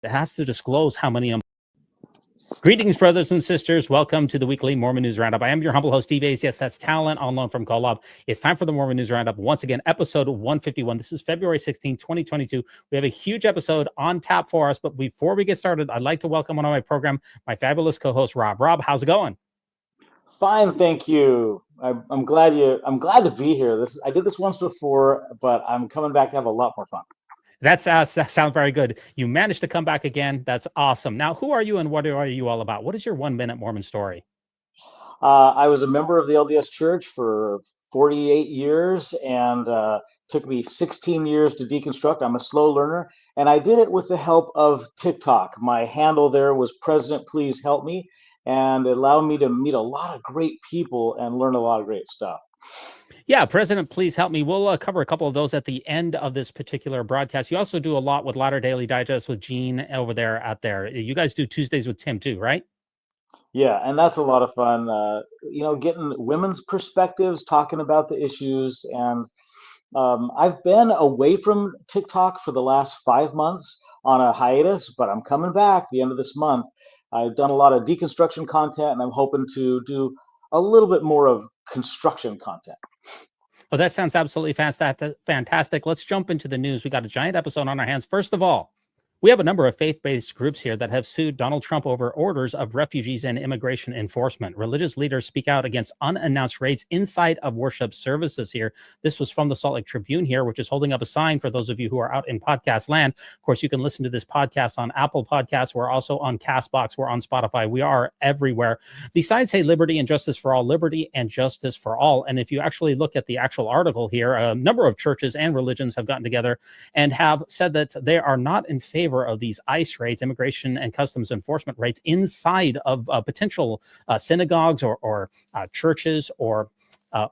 It has to disclose how many. Greetings, brothers and sisters. Welcome to the weekly Mormon News Roundup. I am your humble host, Steve Ace. Yes, that's talent on loan from Kolob. It's time for the Mormon News Roundup. Once again, episode 151. This is February 16, 2022. We have a huge episode on tap for us. But before we get started, I'd like to welcome on my program my fabulous co-host, Rob. Rob, how's it going? Fine, thank you. I'm glad to be here. I did this once before, but I'm coming back to have a lot more fun. That sounds very good. You managed to come back again. That's awesome. Now, who are you and what are you all about? What is your 1 minute Mormon story? I was a member of the LDS Church for 48 years, and took me 16 years to deconstruct. I'm a slow learner, and I did it with the help of TikTok. My handle there was President Please Help Me, and it allowed me to meet a lot of great people and learn a lot of great stuff. Yeah, President, please help me. We'll cover a couple of those at the end of this particular broadcast. You also do a lot with Latter Daily Digest with Gene over there out there. You guys do Tuesdays with Tim too, right? Yeah, and that's a lot of fun. Getting women's perspectives, talking about the issues, and I've been away from TikTok for the last 5 months on a hiatus, but I'm coming back the end of this month. I've done a lot of deconstruction content, and I'm hoping to do a little bit more of construction content. Oh, that sounds absolutely fantastic. Let's jump into the news. We got a giant episode on our hands. First of all, we have a number of faith-based groups here that have sued Donald Trump over orders of refugees and immigration enforcement. Religious leaders speak out against unannounced raids inside of worship services here. This was from the Salt Lake Tribune here, which is holding up a sign for those of you who are out in podcast land. Of course, you can listen to this podcast on Apple Podcasts. We're also on CastBox. We're on Spotify. We are everywhere. The signs say liberty and justice for all, liberty and justice for all. And if you actually look at the actual article here, a number of churches and religions have gotten together and have said that they are not in favor of these ICE raids, immigration and customs enforcement raids, inside of potential synagogues or churches or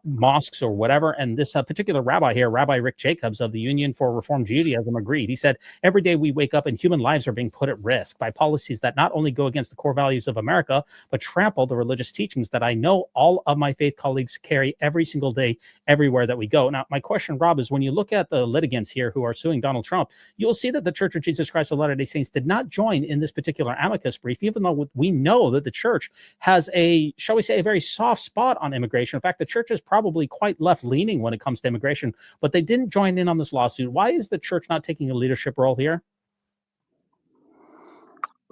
mosques or whatever. And this particular rabbi here, Rabbi Rick Jacobs of the Union for Reform Judaism, agreed. He said, every day we wake up and human lives are being put at risk by policies that not only go against the core values of America, but trample the religious teachings that I know all of my faith colleagues carry every single day, everywhere that we go. Now, my question, Rob, is when you look at the litigants here who are suing Donald Trump, you'll see that the Church of Jesus Christ of Latter-day Saints did not join in this particular amicus brief, even though we know that the church has a, shall we say, a very soft spot on immigration. In fact, the church is probably quite left-leaning when it comes to immigration, but they didn't join in on this lawsuit. Why is the church not taking a leadership role here?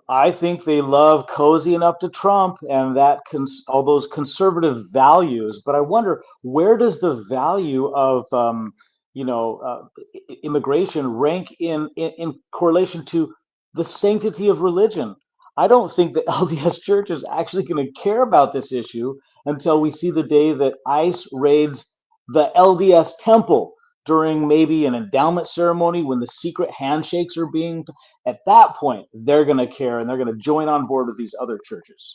I think they love cozying up to Trump and all those conservative values. But I wonder, where does the value of immigration rank in correlation to the sanctity of religion? I don't think the LDS Church is actually going to care about this issue until we see the day that ICE raids the LDS temple during maybe an endowment ceremony when the secret handshakes are being. At that point, they're going to care and they're going to join on board with these other churches.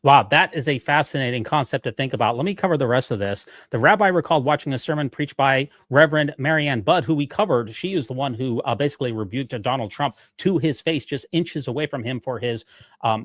Wow, that is a fascinating concept to think about. Let me cover the rest of this. The rabbi recalled watching a sermon preached by Reverend Marianne Budd, who we covered. She is the one who basically rebuked Donald Trump to his face, just inches away from him for his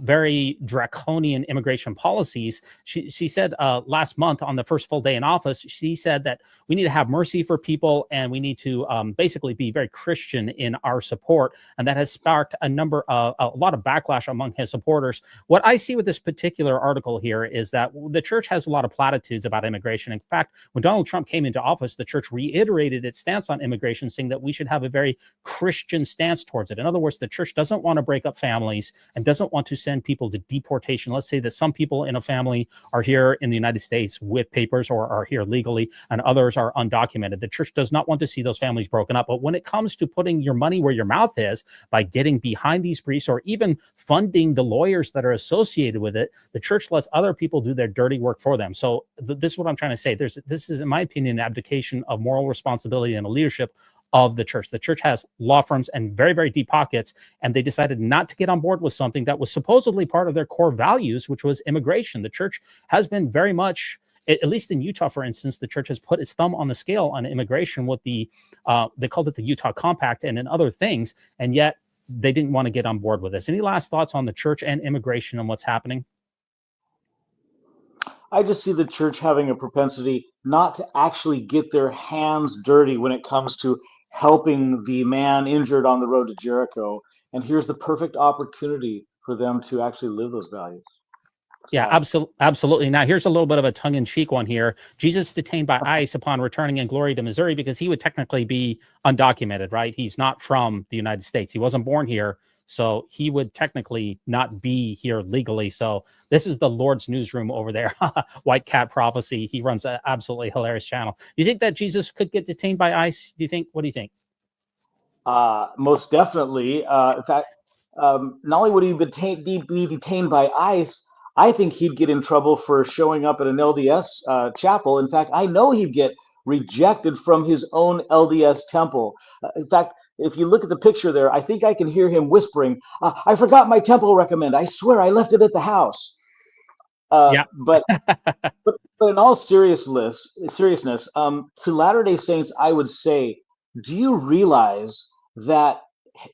very draconian immigration policies. She said last month on the first full day in office, she said that we need to have mercy for people and we need to basically be very Christian in our support. And that has sparked a lot of backlash among his supporters. What I see with this particular article here is that the church has a lot of platitudes about immigration. In fact, when Donald Trump came into office, the church reiterated its stance on immigration, saying that we should have a very Christian stance towards it. In other words, the church doesn't want to break up families and doesn't want to send people to deportation. Let's say that some people in a family are here in the United States with papers or are here legally and others are undocumented. The church does not want to see those families broken up. But when it comes to putting your money where your mouth is by getting behind these priests or even funding the lawyers that are associated with it, the church lets other people do their dirty work for them. So this is what I'm trying to say. This is, in my opinion, an abdication of moral responsibility and a leadership of the church. The church has law firms and very, very deep pockets, and they decided not to get on board with something that was supposedly part of their core values, which was immigration. The church has been very much, at least in Utah, for instance, the church has put its thumb on the scale on immigration with the, they called it the Utah Compact and in other things, and yet they didn't want to get on board with this. Any last thoughts on the church and immigration and what's happening? I just see the church having a propensity not to actually get their hands dirty when it comes to helping the man injured on the road to Jericho. and here's the perfect opportunity for them to actually live those values. Yeah, absolutely. Now, here's a little bit of a tongue-in-cheek one here. Jesus detained by ICE upon returning in glory to Missouri because he would technically be undocumented, right? He's not from the United States. He wasn't born here, so he would technically not be here legally. So this is the Lord's newsroom over there, White Cat Prophecy. He runs an absolutely hilarious channel. Do you think that Jesus could get detained by ICE? Do you think? What do you think? Most definitely. In fact, not only would he be detained by ICE, I think he'd get in trouble for showing up at an LDS chapel. In fact, I know he'd get rejected from his own LDS temple. In fact, if you look at the picture there, I think I can hear him whispering, "I forgot my temple recommend. I swear I left it at the house." Yeah. But in all seriousness, to Latter-day Saints, I would say, do you realize that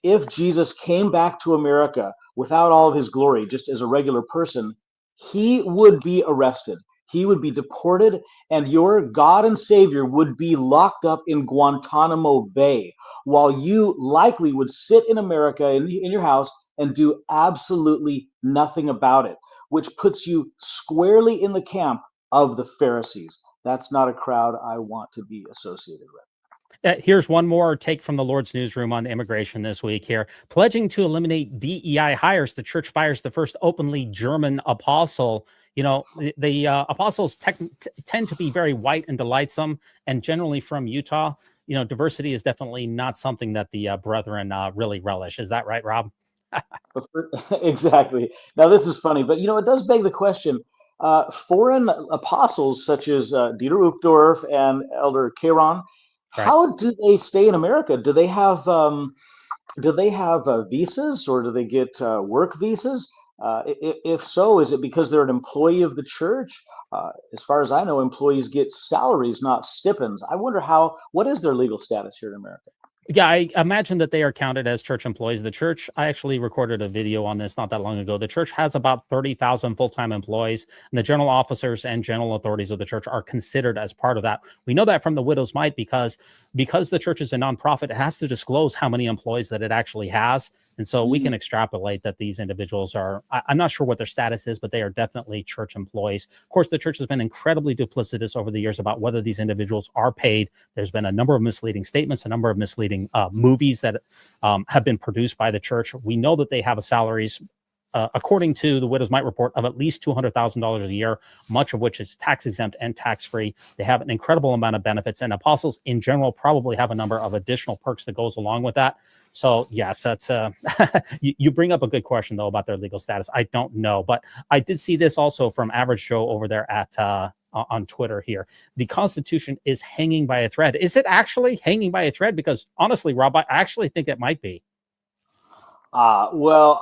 if Jesus came back to America without all of his glory, just as a regular person, he would be arrested, he would be deported, and your God and Savior would be locked up in Guantanamo Bay, while you likely would sit in America in your house and do absolutely nothing about it, which puts you squarely in the camp of the Pharisees. That's not a crowd I want to be associated with. Here's one more take from the Lord's newsroom on immigration this week here. Pledging to eliminate DEI hires, the church fires the first openly German apostle. You know, the apostles tend to be very white and delightsome, and generally from Utah. You know, diversity is definitely not something that the brethren really relish. Is that right, Rob? Exactly. Now, this is funny, but it does beg the question. Foreign apostles such as Dieter Uchtdorf and Elder Kieran, Right. how do they stay in America? Do they have visas, or do they get work visas? If so, is it because they're an employee of the church? As far as I know, employees get salaries, not stipends. I wonder what is their legal status here in America? Yeah, I imagine that they are counted as church employees. The church, I actually recorded a video on this not that long ago. The church has about 30,000 full-time employees, and the general officers and general authorities of the church are considered as part of that. We know that from the Widow's Mite because the church is a nonprofit, it has to disclose how many employees that it actually has. And so we can extrapolate that these individuals are, I'm not sure what their status is, but they are definitely church employees. Of course, the church has been incredibly duplicitous over the years about whether these individuals are paid. There's been a number of misleading statements, a number of misleading movies that have been produced by the church. We know that they have salaries, according to the Widow's Mite report, of at least $200,000 a year, much of which is tax exempt and tax free. They have an incredible amount of benefits, and apostles in general probably have a number of additional perks that goes along with that. So yes, that's you bring up a good question though about their legal status. I don't know, but I did see this also from Average Joe over there at on Twitter here. The Constitution is hanging by a thread. Is it actually hanging by a thread? Because honestly, Rob, I actually think it might be. Well,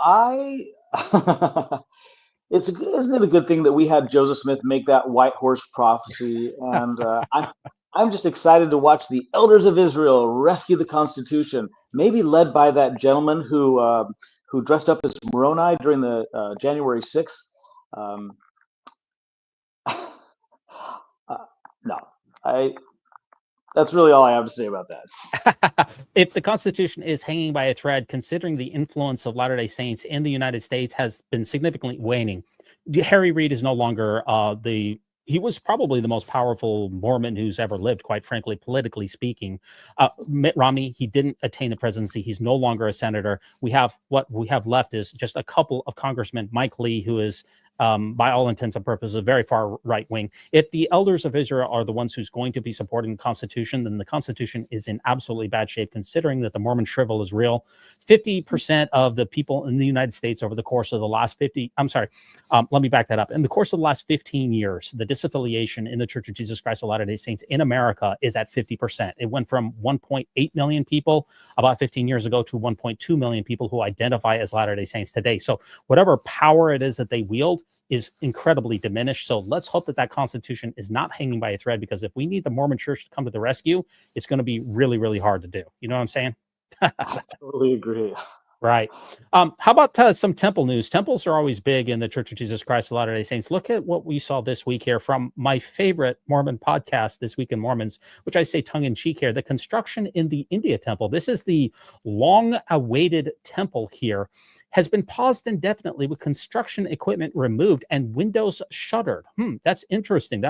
isn't it a good thing that we had Joseph Smith make that white horse prophecy? And I'm just excited to watch the elders of Israel rescue the Constitution, maybe led by that gentleman who dressed up as Moroni during the January 6th. No, that's really all I have to say about that. If the Constitution is hanging by a thread, considering the influence of Latter-day Saints in the United States has been significantly waning, Harry Reid is no longer he was probably the most powerful Mormon who's ever lived, quite frankly, politically speaking. Mitt Romney, he didn't attain the presidency. He's no longer a senator. What we have left is just a couple of congressmen. Mike Lee, who is by all intents and purposes, very far right wing. If the elders of Israel are the ones who's going to be supporting the Constitution, then the Constitution is in absolutely bad shape, considering that the Mormon shrivel is real. 50% of the people in the United States over the course of the last let me back that up. In the course of the last 15 years, the disaffiliation in the Church of Jesus Christ of Latter-day Saints in America is at 50%. It went from 1.8 million people about 15 years ago to 1.2 million people who identify as Latter-day Saints today. So whatever power it is that they wield is incredibly diminished. So let's hope that Constitution is not hanging by a thread, because if we need the Mormon church to come to the rescue, it's going to be really, really hard to do. You know what I'm saying? I totally agree. Right. How about some temple news? Temples are always big in the Church of Jesus Christ of Latter-day Saints. Look at what we saw this week here from my favorite Mormon podcast, This Week in Mormons, which I say tongue-in-cheek here, the construction in the India temple. This is the long-awaited temple here, has been paused indefinitely with construction equipment removed and windows shuttered. That's interesting.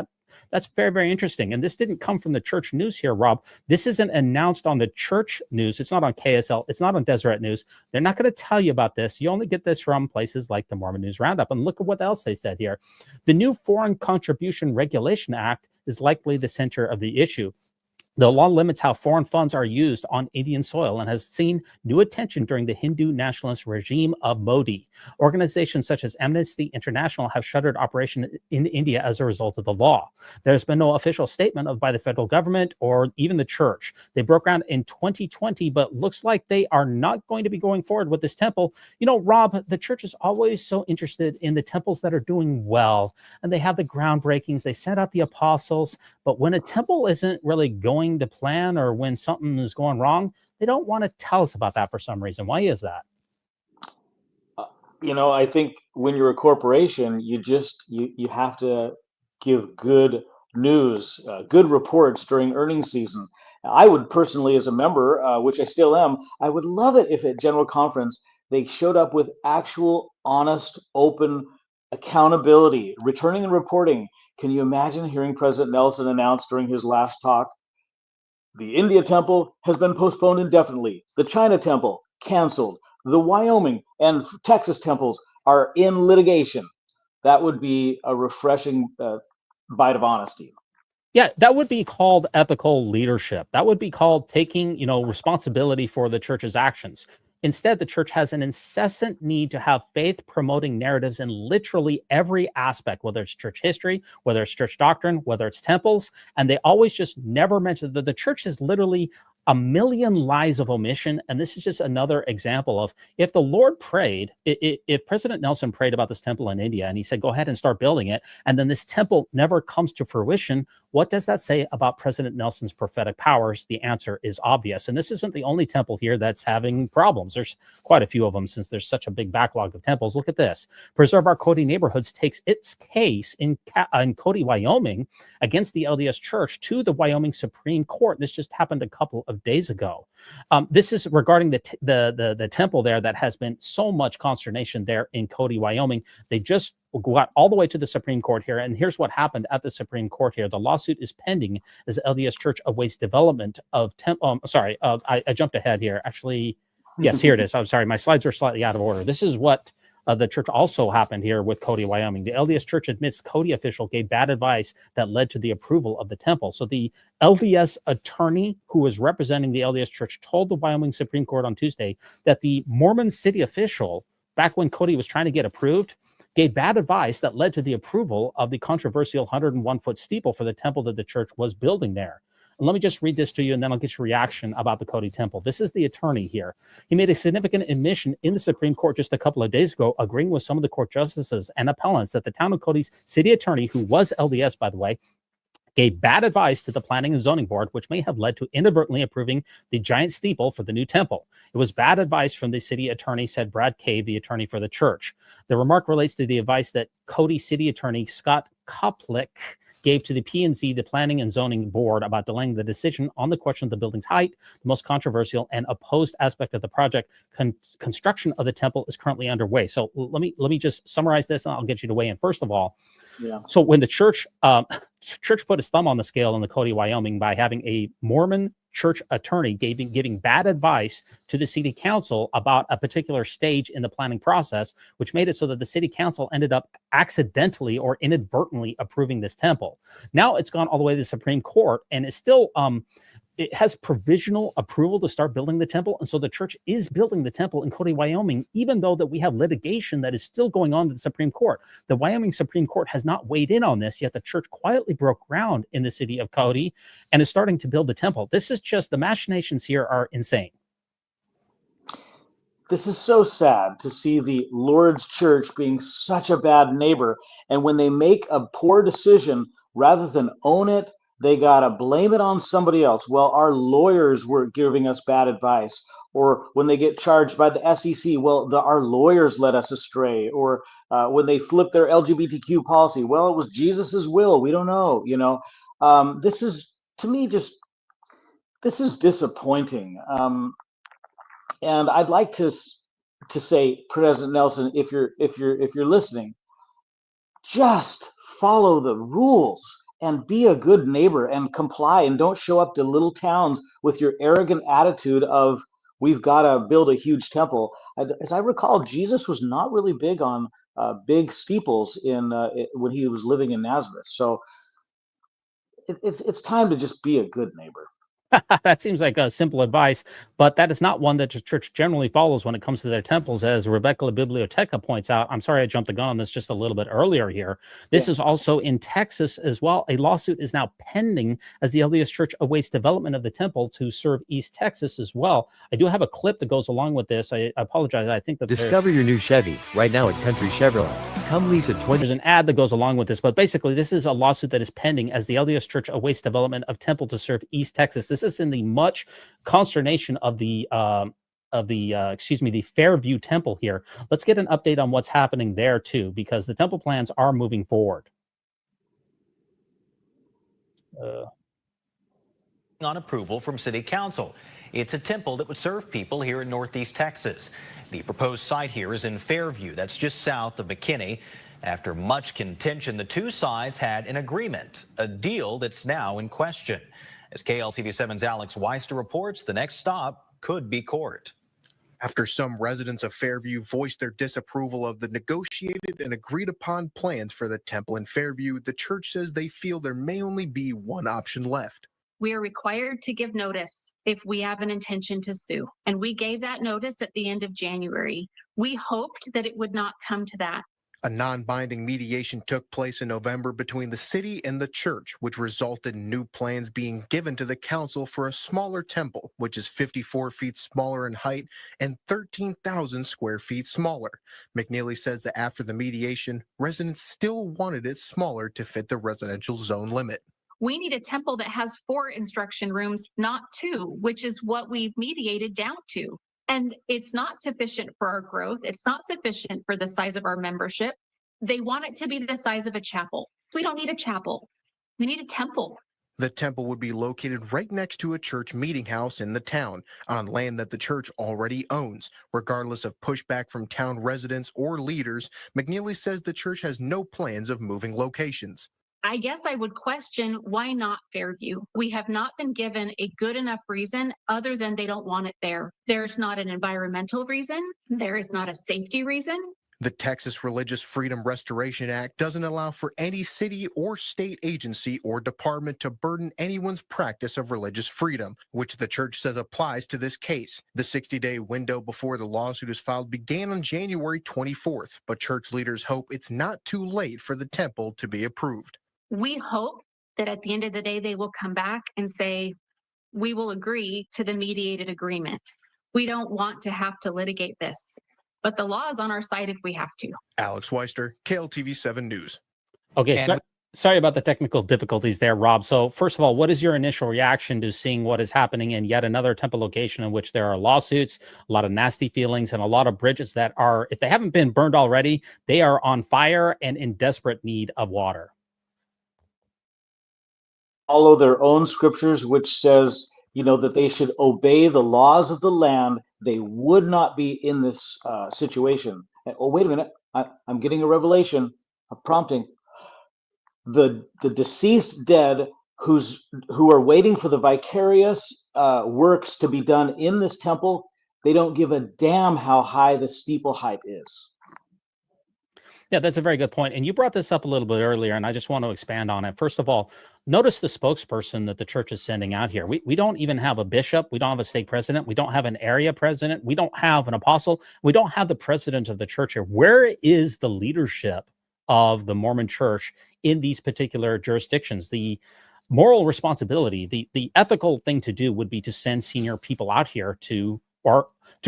That's very, very interesting. And this didn't come from the church news here, Rob. This isn't announced on the church news. It's not on KSL. It's not on Deseret News. They're not going to tell you about this. You only get this from places like the Mormon News Roundup. And look at what else they said here. The new Foreign Contribution Regulation Act is likely the center of the issue. The law limits how foreign funds are used on Indian soil and has seen new attention during the Hindu nationalist regime of Modi. Organizations such as Amnesty International have shuttered operation in India as a result of the law. There's been no official statement by the federal government or even the church. They broke ground in 2020, but looks like they are not going to be going forward with this temple. You know, Rob, the church is always so interested in the temples that are doing well, and they have the groundbreakings. They sent out the apostles, but when a temple isn't really going to plan or when something is going wrong, they don't want to tell us about that for some reason. Why is that? I think when you're a corporation, you have to give good news, good reports during earnings season. I would personally, as a member, which I still am, I would love it if at General Conference they showed up with actual, honest, open accountability, returning and reporting. Can you imagine hearing President Nelson announce during his last talk, the India temple has been postponed indefinitely. The China temple canceled. The Wyoming and Texas temples are in litigation. That would be a refreshing bite of honesty. Yeah, that would be called ethical leadership. That would be called taking, responsibility for the church's actions. Instead, the church has an incessant need to have faith-promoting narratives in literally every aspect, whether it's church history, whether it's church doctrine, whether it's temples, and they always just never mention that the church is literally a million lies of omission. And this is just another example of if the Lord prayed, if President Nelson prayed about this temple in India and he said, go ahead and start building it, and then this temple never comes to fruition, what does that say about President Nelson's prophetic powers? The answer is obvious. And this isn't the only temple here that's having problems. There's quite a few of them since there's such a big backlog of temples. Look at this. Preserve Our Cody Neighborhoods takes its case in Cody, Wyoming against the LDS Church to the Wyoming Supreme Court. This just happened a couple of days ago. This is regarding the temple there that has been so much consternation there in Cody, Wyoming. They just got all the way to the Supreme Court here, and here's what happened at the Supreme Court here. The lawsuit is pending as the LDS Church awaits development of I jumped ahead here. Actually, yes, here it is. I'm sorry, my slides are slightly out of order. This is what the church also happened here with Cody, Wyoming. The LDS Church admits Cody official gave bad advice that led to the approval of the temple. So the LDS attorney who was representing the LDS Church told the Wyoming Supreme Court on Tuesday that the Mormon city official, back when Cody was trying to get approved, gave bad advice that led to the approval of the controversial 101-foot steeple for the temple that the church was building there. And let me just read this to you, and then I'll get your reaction about the Cody temple. This is the attorney here. He made a significant admission in the Supreme Court just a couple of days ago, agreeing with some of the court justices and appellants that the town of Cody's city attorney, who was LDS, by the way, gave bad advice to the Planning and Zoning Board, which may have led to inadvertently approving the giant steeple for the new temple. It was bad advice from the city attorney, said Brad Cave, the attorney for the church. The remark relates to the advice that Cody city attorney Scott Koplick gave to the P&Z, the Planning and Zoning Board, about delaying the decision on the question of the building's height, the most controversial and opposed aspect of the project. Construction of the temple is currently underway. So let me just summarize this, and I'll get you to weigh in. First of all, so when the church put its thumb on the scale in the Cody, Wyoming, by having a Mormon church attorney giving bad advice to the city council about a particular stage in the planning process, which made it so that the city council ended up accidentally or inadvertently approving this temple. Now it's gone all the way to the Supreme Court, and it's still it has provisional approval to start building the temple. And so the church is building the temple in Cody, Wyoming, even though that we have litigation that is still going on to the Supreme Court. The Wyoming Supreme Court has not weighed in on this, yet the church quietly broke ground in the city of Cody and is starting to build the temple. This is just, the machinations here are insane. This is so sad to see the Lord's church being such a bad neighbor. And when they make a poor decision, rather than own it, they got to blame it on somebody else. Well, our lawyers were giving us bad advice. Or when they get charged by the SEC, well, our lawyers led us astray. Or when they flip their LGBTQ policy, well, it was Jesus's will. We don't know. This is, to me, this is disappointing. And I'd like to say, President Nelson, if you're listening, just follow the rules and be a good neighbor and comply, and don't show up to little towns with your arrogant attitude of we've got to build a huge temple. As I recall, Jesus was not really big on big steeples when he was living in Nazareth. So it's time to just be a good neighbor. That seems like a simple advice, but that is not one that the church generally follows when it comes to their temples. As Rebecca La Biblioteca points out, I'm sorry I jumped the gun on this just a little bit earlier here. This is also in Texas as well. A lawsuit is now pending as the LDS Church awaits development of the temple to serve East Texas as well. I do have a clip that goes along with this. I apologize. I think that discover your new Chevy right now at Country Chevrolet. Come lease a 20. There's an ad that goes along with this, but basically this is a lawsuit that is pending as the LDS Church awaits development of temple to serve East Texas. This is in the much consternation of the Fairview Temple here. Let's get an update on what's happening there too, because the temple plans are moving forward. On approval from City Council. It's a temple that would serve people here in Northeast Texas. The proposed site here is in Fairview. That's just south of McKinney. After much contention, the two sides had an agreement, a deal that's now in question. As KLTV7's Alex Weister reports, the next stop could be court. After some residents of Fairview voiced their disapproval of the negotiated and agreed upon plans for the temple in Fairview, the church says they feel there may only be one option left. We are required to give notice if we have an intention to sue. And we gave that notice at the end of January. We hoped that it would not come to that. A non-binding mediation took place in November between the city and the church, which resulted in new plans being given to the council for a smaller temple, which is 54 feet smaller in height and 13,000 square feet smaller. McNeely says that after the mediation, residents still wanted it smaller to fit the residential zone limit. We need a temple that has 4 instruction rooms, not 2, which is what we've mediated down to. And it's not sufficient for our growth. It's not sufficient for the size of our membership. They want it to be the size of a chapel. We don't need a chapel. We need a temple. The temple would be located right next to a church meeting house in the town, on land that the church already owns. Regardless of pushback from town residents or leaders, McNeely says the church has no plans of moving locations. I guess I would question, why not Fairview? We have not been given a good enough reason other than they don't want it there. There's not an environmental reason. There is not a safety reason. The Texas Religious Freedom Restoration Act doesn't allow for any city or state agency or department to burden anyone's practice of religious freedom, which the church says applies to this case. The 60-day window before the lawsuit is filed began on January 24th, but church leaders hope it's not too late for the temple to be approved. We hope that at the end of the day, they will come back and say, we will agree to the mediated agreement. We don't want to have to litigate this, but the law is on our side if we have to. Alex Weister, KLTV7 News. Okay, sorry about the technical difficulties there, Rob. So first of all, what is your initial reaction to seeing what is happening in yet another temple location in which there are lawsuits, a lot of nasty feelings, and a lot of bridges that are, if they haven't been burned already, they are on fire and in desperate need of water? Follow their own scriptures, which says, that they should obey the laws of the land. They would not be in this situation. Oh, wait a minute. I'm getting a revelation, a prompting. The deceased dead who are waiting for the vicarious works to be done in this temple, they don't give a damn how high the steeple height is. Yeah, that's a very good point. And you brought this up a little bit earlier, and I just want to expand on it. First of all, notice the spokesperson that the church is sending out here. We don't even have a bishop. We don't have a stake president. We don't have an area president. We don't have an apostle. We don't have the president of the church here. Where is the leadership of the Mormon church in these particular jurisdictions? The moral responsibility, the ethical thing to do would be to send senior people out here to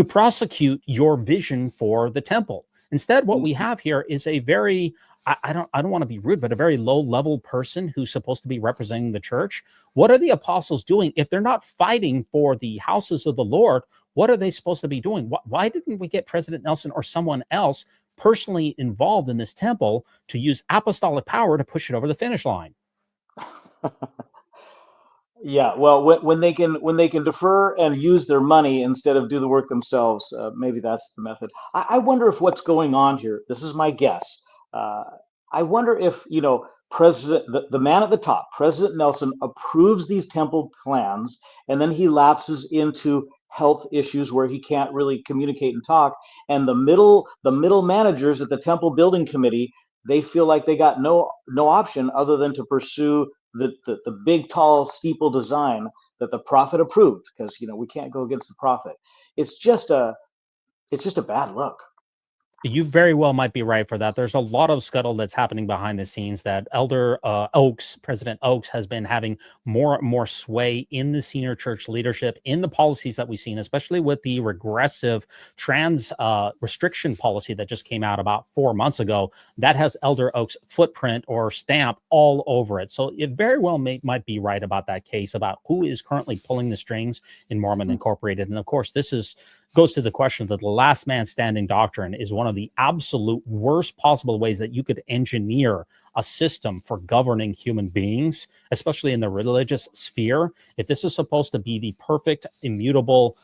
prosecute your vision for the temple. Instead, what we have here is a very, I don't want to be rude, but a very low level person who's supposed to be representing the church. What are the apostles doing? If they're not fighting for the houses of the Lord, What are they supposed to be doing? Why didn't we get President Nelson or someone else personally involved in this temple to use apostolic power to push it over the finish line? Yeah, well, when they can defer and use their money instead of do the work themselves, maybe that's the method. I wonder if what's going on here. This is my guess. Uh, I wonder if the man at the top, President Nelson, approves these temple plans, and then he lapses into health issues where he can't really communicate and talk, and the middle managers at the temple building committee, they feel like they got no option other than to pursue the big tall steeple design that the prophet approved, because we can't go against the prophet. It's just a bad look. You very well might be right for that. There's a lot of scuttle that's happening behind the scenes that Elder Oaks, President Oaks, has been having more and more sway in the senior church leadership, in the policies that we've seen, especially with the regressive trans restriction policy that just came out about 4 months ago. That has Elder Oaks' footprint or stamp all over it. So it very well might be right about that case, about who is currently pulling the strings in Mormon Incorporated. And of course, this goes to the question that the last man standing doctrine is one of the absolute worst possible ways that you could engineer a system for governing human beings, especially in the religious sphere. If this is supposed to be the perfect, immutable,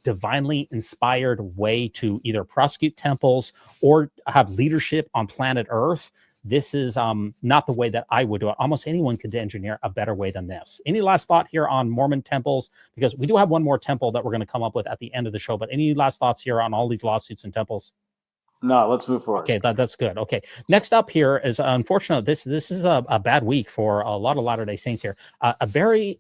divinely inspired way to either prosecute temples or have leadership on planet Earth, this is not the way that I would do it. Almost anyone could engineer a better way than this. Any last thought here on Mormon temples? Because we do have one more temple that we're going to come up with at the end of the show. But any last thoughts here on all these lawsuits and temples? No, let's move forward. Okay, that's good. Okay, next up here is unfortunate. This is a bad week for a lot of Latter-day Saints here. A very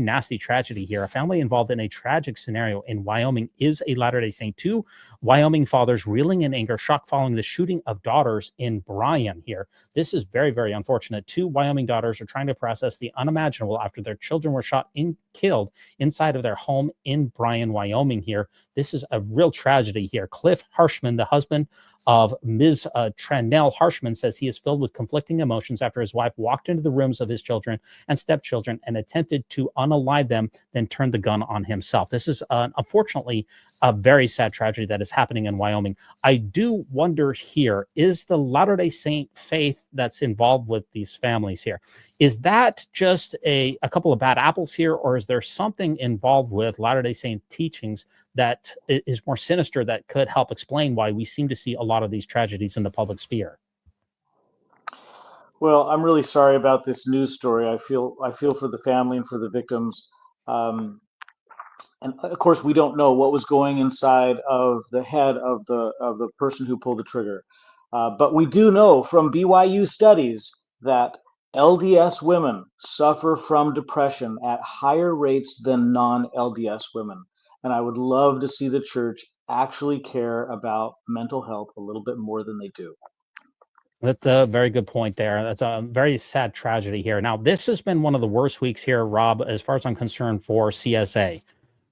nasty tragedy here. A family involved in a tragic scenario in Wyoming is a Latter-day Saint. 2 Wyoming fathers reeling in anger, shock following the shooting of daughters in Bryan here. This is very, very unfortunate. 2 Wyoming daughters are trying to process the unimaginable after their children were shot and killed inside of their home in Bryan, Wyoming here. This is a real tragedy here. Cliff Harshman, the husband of Ms. Tranell Harshman, says he is filled with conflicting emotions after his wife walked into the rooms of his children and stepchildren and attempted to unalive them, then turned the gun on himself. This is unfortunately a very sad tragedy that is happening in Wyoming. I do wonder here, is the Latter-day Saint faith that's involved with these families here, is that just a couple of bad apples here, or is there something involved with Latter-day Saint teachings that is more sinister that could help explain why we seem to see a lot of these tragedies in the public sphere? Well, I'm really sorry about this news story. I feel for the family and for the victims. And of course, we don't know what was going inside of the head of the person who pulled the trigger. But we do know from BYU studies that LDS women suffer from depression at higher rates than non-LDS women. And I would love to see the church actually care about mental health a little bit more than they do. That's a very good point there. That's a very sad tragedy here. Now, this has been one of the worst weeks here, Rob, as far as I'm concerned, for CSA.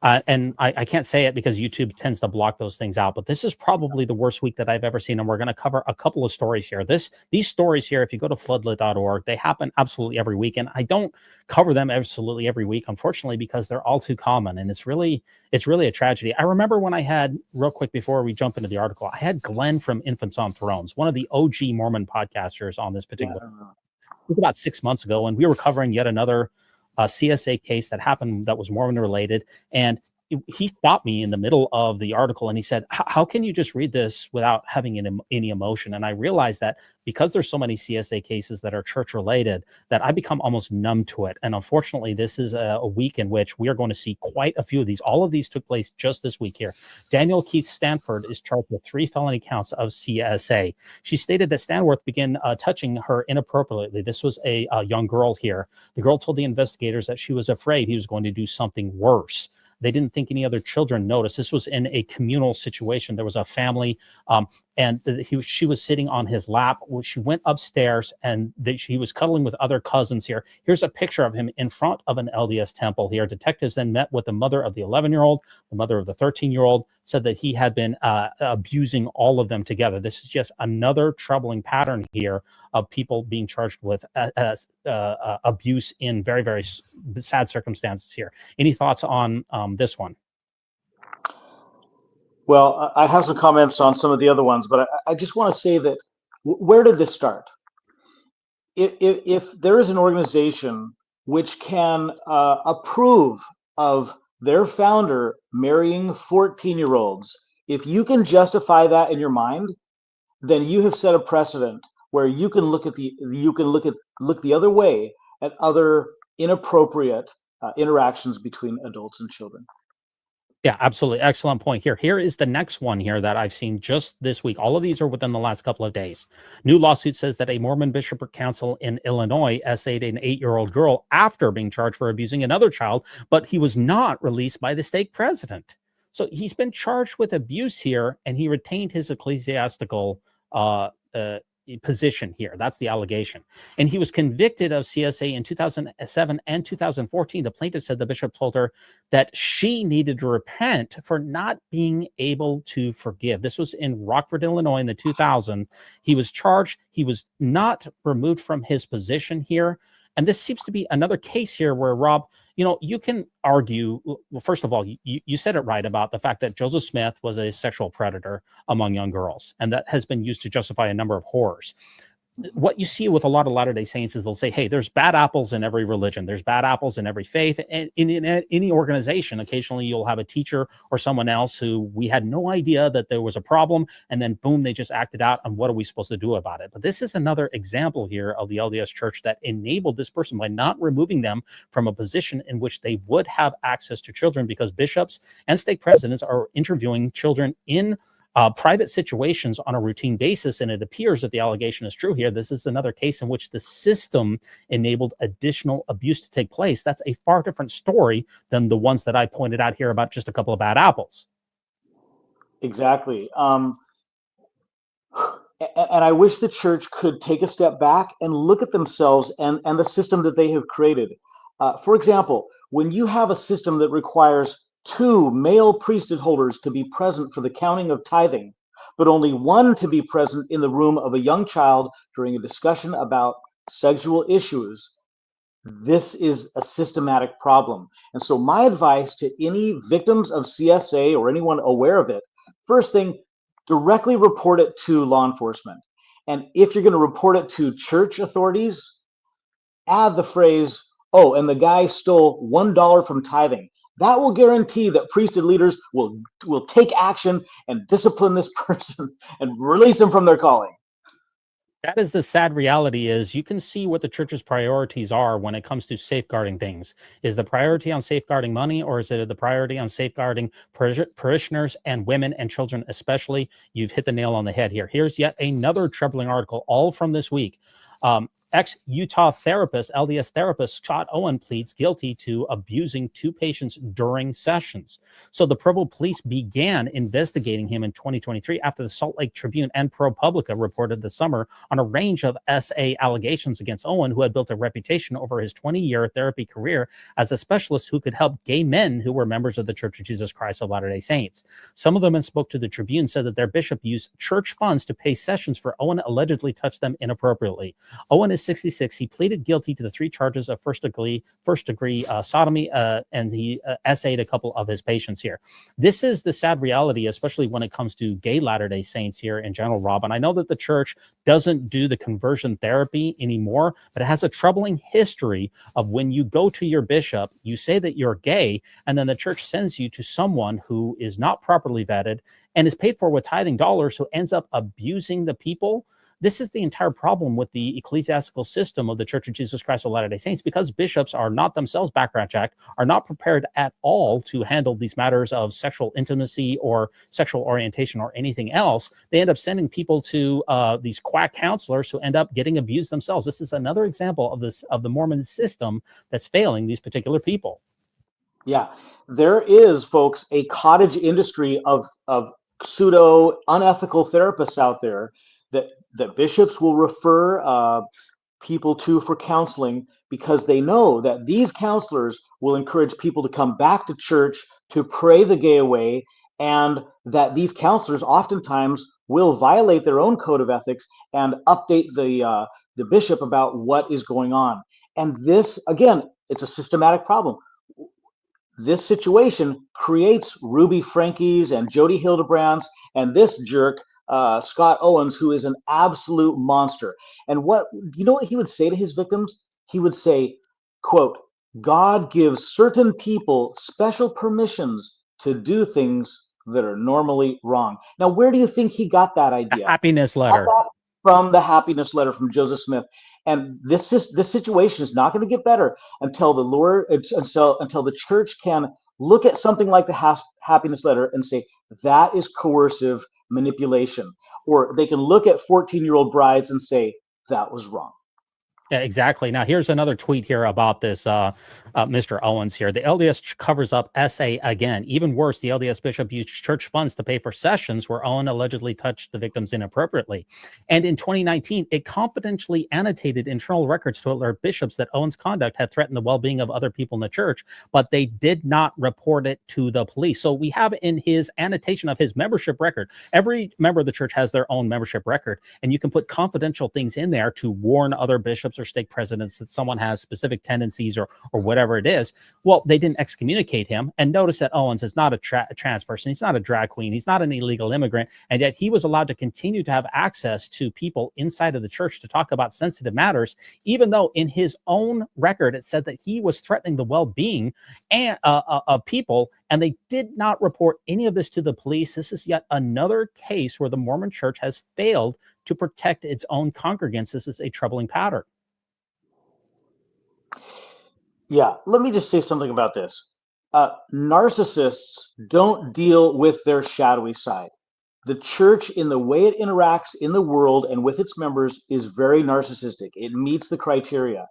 And I can't say it because YouTube tends to block those things out, but this is probably the worst week that I've ever seen. And we're going to cover a couple of stories here. These stories here, if you go to floodlit.org, they happen absolutely every week. And I don't cover them absolutely every week, unfortunately, because they're all too common. And it's really a tragedy. I remember when I had, real quick before we jump into the article, I had Glenn from Infants on Thrones, one of the OG Mormon podcasters on this particular. It was about 6 months ago, and we were covering yet another CSA case that happened that was Mormon related. And he stopped me in the middle of the article and he said, how can you just read this without having any emotion? And I realized that because there's so many CSA cases that are church related, that I become almost numb to it. And unfortunately, this is a week in which we are going to see quite a few of these. All of these took place just this week here. Daniel Keith Stanford is charged with 3 felony counts of CSA. She stated that Stanworth began touching her inappropriately. This was a young girl here. The girl told the investigators that she was afraid he was going to do something worse. They didn't think any other children noticed. This was in a communal situation. There was a family, and she was sitting on his lap. She went upstairs, and he was cuddling with other cousins here. Here's a picture of him in front of an LDS temple here. Detectives then met with the mother of the 11-year-old, the mother of the 13-year-old, said that he had been abusing all of them together. This is just another troubling pattern here of people being charged with abuse in very, very sad circumstances here. Any thoughts on this one? Well, I have some comments on some of the other ones, but I just want to say that where did this start? If there is an organization which can approve of their founder marrying 14-year-olds, if you can justify that in your mind, then you have set a precedent where you can look the other way at other inappropriate interactions between adults and children. Yeah, absolutely. Excellent point here. Here is the next one here that I've seen just this week. All of these are within the last couple of days. New lawsuit says that a Mormon bishopric council in Illinois essayed an 8-year-old girl after being charged for abusing another child, but he was not released by the stake president. So he's been charged with abuse here, and he retained his ecclesiastical position here. That's the allegation. And he was convicted of CSA in 2007 and 2014. The plaintiff said the bishop told her that she needed to repent for not being able to forgive. This was in Rockford, Illinois in the 2000. He was charged. He was not removed from his position here. And this seems to be another case here where, Rob, you can argue, well, first of all, you said it right about the fact that Joseph Smith was a sexual predator among young girls, and that has been used to justify a number of horrors. What you see with a lot of Latter-day Saints is they'll say, hey, there's bad apples in every religion. There's bad apples in every faith. And in any organization, occasionally you'll have a teacher or someone else who we had no idea that there was a problem. And then boom, they just acted out. And what are we supposed to do about it? But this is another example here of the LDS Church that enabled this person by not removing them from a position in which they would have access to children, because bishops and stake presidents are interviewing children in private situations on a routine basis. And it appears that the allegation is true here. This is another case in which the system enabled additional abuse to take place. That's a far different story than the ones that I pointed out here about just a couple of bad apples. Exactly. And I wish the church could take a step back and look at themselves and the system that they have created. For example, when you have a system that requires 2 male priesthood holders to be present for the counting of tithing, but only 1 to be present in the room of a young child during a discussion about sexual issues, this is a systematic problem. And so my advice to any victims of CSA or anyone aware of it, first thing, directly report it to law enforcement. And if you're going to report it to church authorities, add the phrase, oh, and the guy stole $1 from tithing. That will guarantee that priesthood leaders will take action and discipline this person and release them from their calling. That is the sad reality. Is you can see what the church's priorities are when it comes to safeguarding things. Is the priority on safeguarding money, or is it the priority on safeguarding parishioners and women and children especially? You've hit the nail on the head here. Here's yet another troubling article, all from this week. Ex-Utah therapist, LDS therapist Scott Owen pleads guilty to abusing 2 patients during sessions. So the Provo police began investigating him in 2023 after the Salt Lake Tribune and ProPublica reported this summer on a range of SA allegations against Owen, who had built a reputation over his 20-year therapy career as a specialist who could help gay men who were members of the Church of Jesus Christ of Latter-day Saints. Some of them who spoke to the Tribune said that their bishop used church funds to pay sessions for Owen allegedly touched them inappropriately. Owen is 66. He pleaded guilty to the 3 charges of first degree sodomy, and he essayed a couple of his patients here. This is the sad reality, especially when it comes to gay Latter-day Saints here in general, Rob. And I know that the church doesn't do the conversion therapy anymore, but it has a troubling history of when you go to your bishop, you say that you're gay, and then the church sends you to someone who is not properly vetted and is paid for with tithing dollars, who ends up abusing the people. This is the entire problem with the ecclesiastical system of the Church of Jesus Christ of Latter-day Saints, because bishops are not themselves background checked, are not prepared at all to handle these matters of sexual intimacy or sexual orientation or anything else. They end up sending people to these quack counselors who end up getting abused themselves. This is another example of the Mormon system that's failing these particular people. Yeah, there is, folks, a cottage industry of pseudo unethical therapists out there that bishops will refer people to for counseling, because they know that these counselors will encourage people to come back to church to pray the gay away, and that these counselors oftentimes will violate their own code of ethics and update the bishop about what is going on. And this, again, it's a systematic problem. this situation creates Ruby Frankies and Jody Hildebrands and this jerk, Scott Owens, who is an absolute monster. And what he would say to his victims? He would say, quote, God gives certain people special permissions to do things that are normally wrong. Now, where do you think he got that The idea? happiness Got letter. that from the happiness letter from Joseph Smith. And this situation is not going to get better until the church can look at something like the happiness letter and say that is coercive manipulation, or they can look at 14-year-old brides and say that was wrong. Yeah, exactly. Now, here's another tweet here about this Mr. Owens here. The LDS covers up SA again. Even worse, the LDS bishop used church funds to pay for sessions where Owen allegedly touched the victims inappropriately. And in 2019, it confidentially annotated internal records to alert bishops that Owen's conduct had threatened the well-being of other people in the church, but they did not report it to the police. So we have in his annotation of his membership record, every member of the church has their own membership record, and you can put confidential things in there to warn other bishops or stake presidents that someone has specific tendencies or whatever it is. Well, they didn't excommunicate him. And notice that Owens is not a trans person. He's not a drag queen. He's not an illegal immigrant. And yet he was allowed to continue to have access to people inside of the church to talk about sensitive matters, even though in his own record, it said that he was threatening the well-being of people, and they did not report any of this to the police. This is yet another case where the Mormon church has failed to protect its own congregants. This is a troubling pattern. Yeah, let me just say something about this. Narcissists don't deal with their shadowy side. The church, in the way it interacts in the world and with its members, is very narcissistic. It meets the criteria.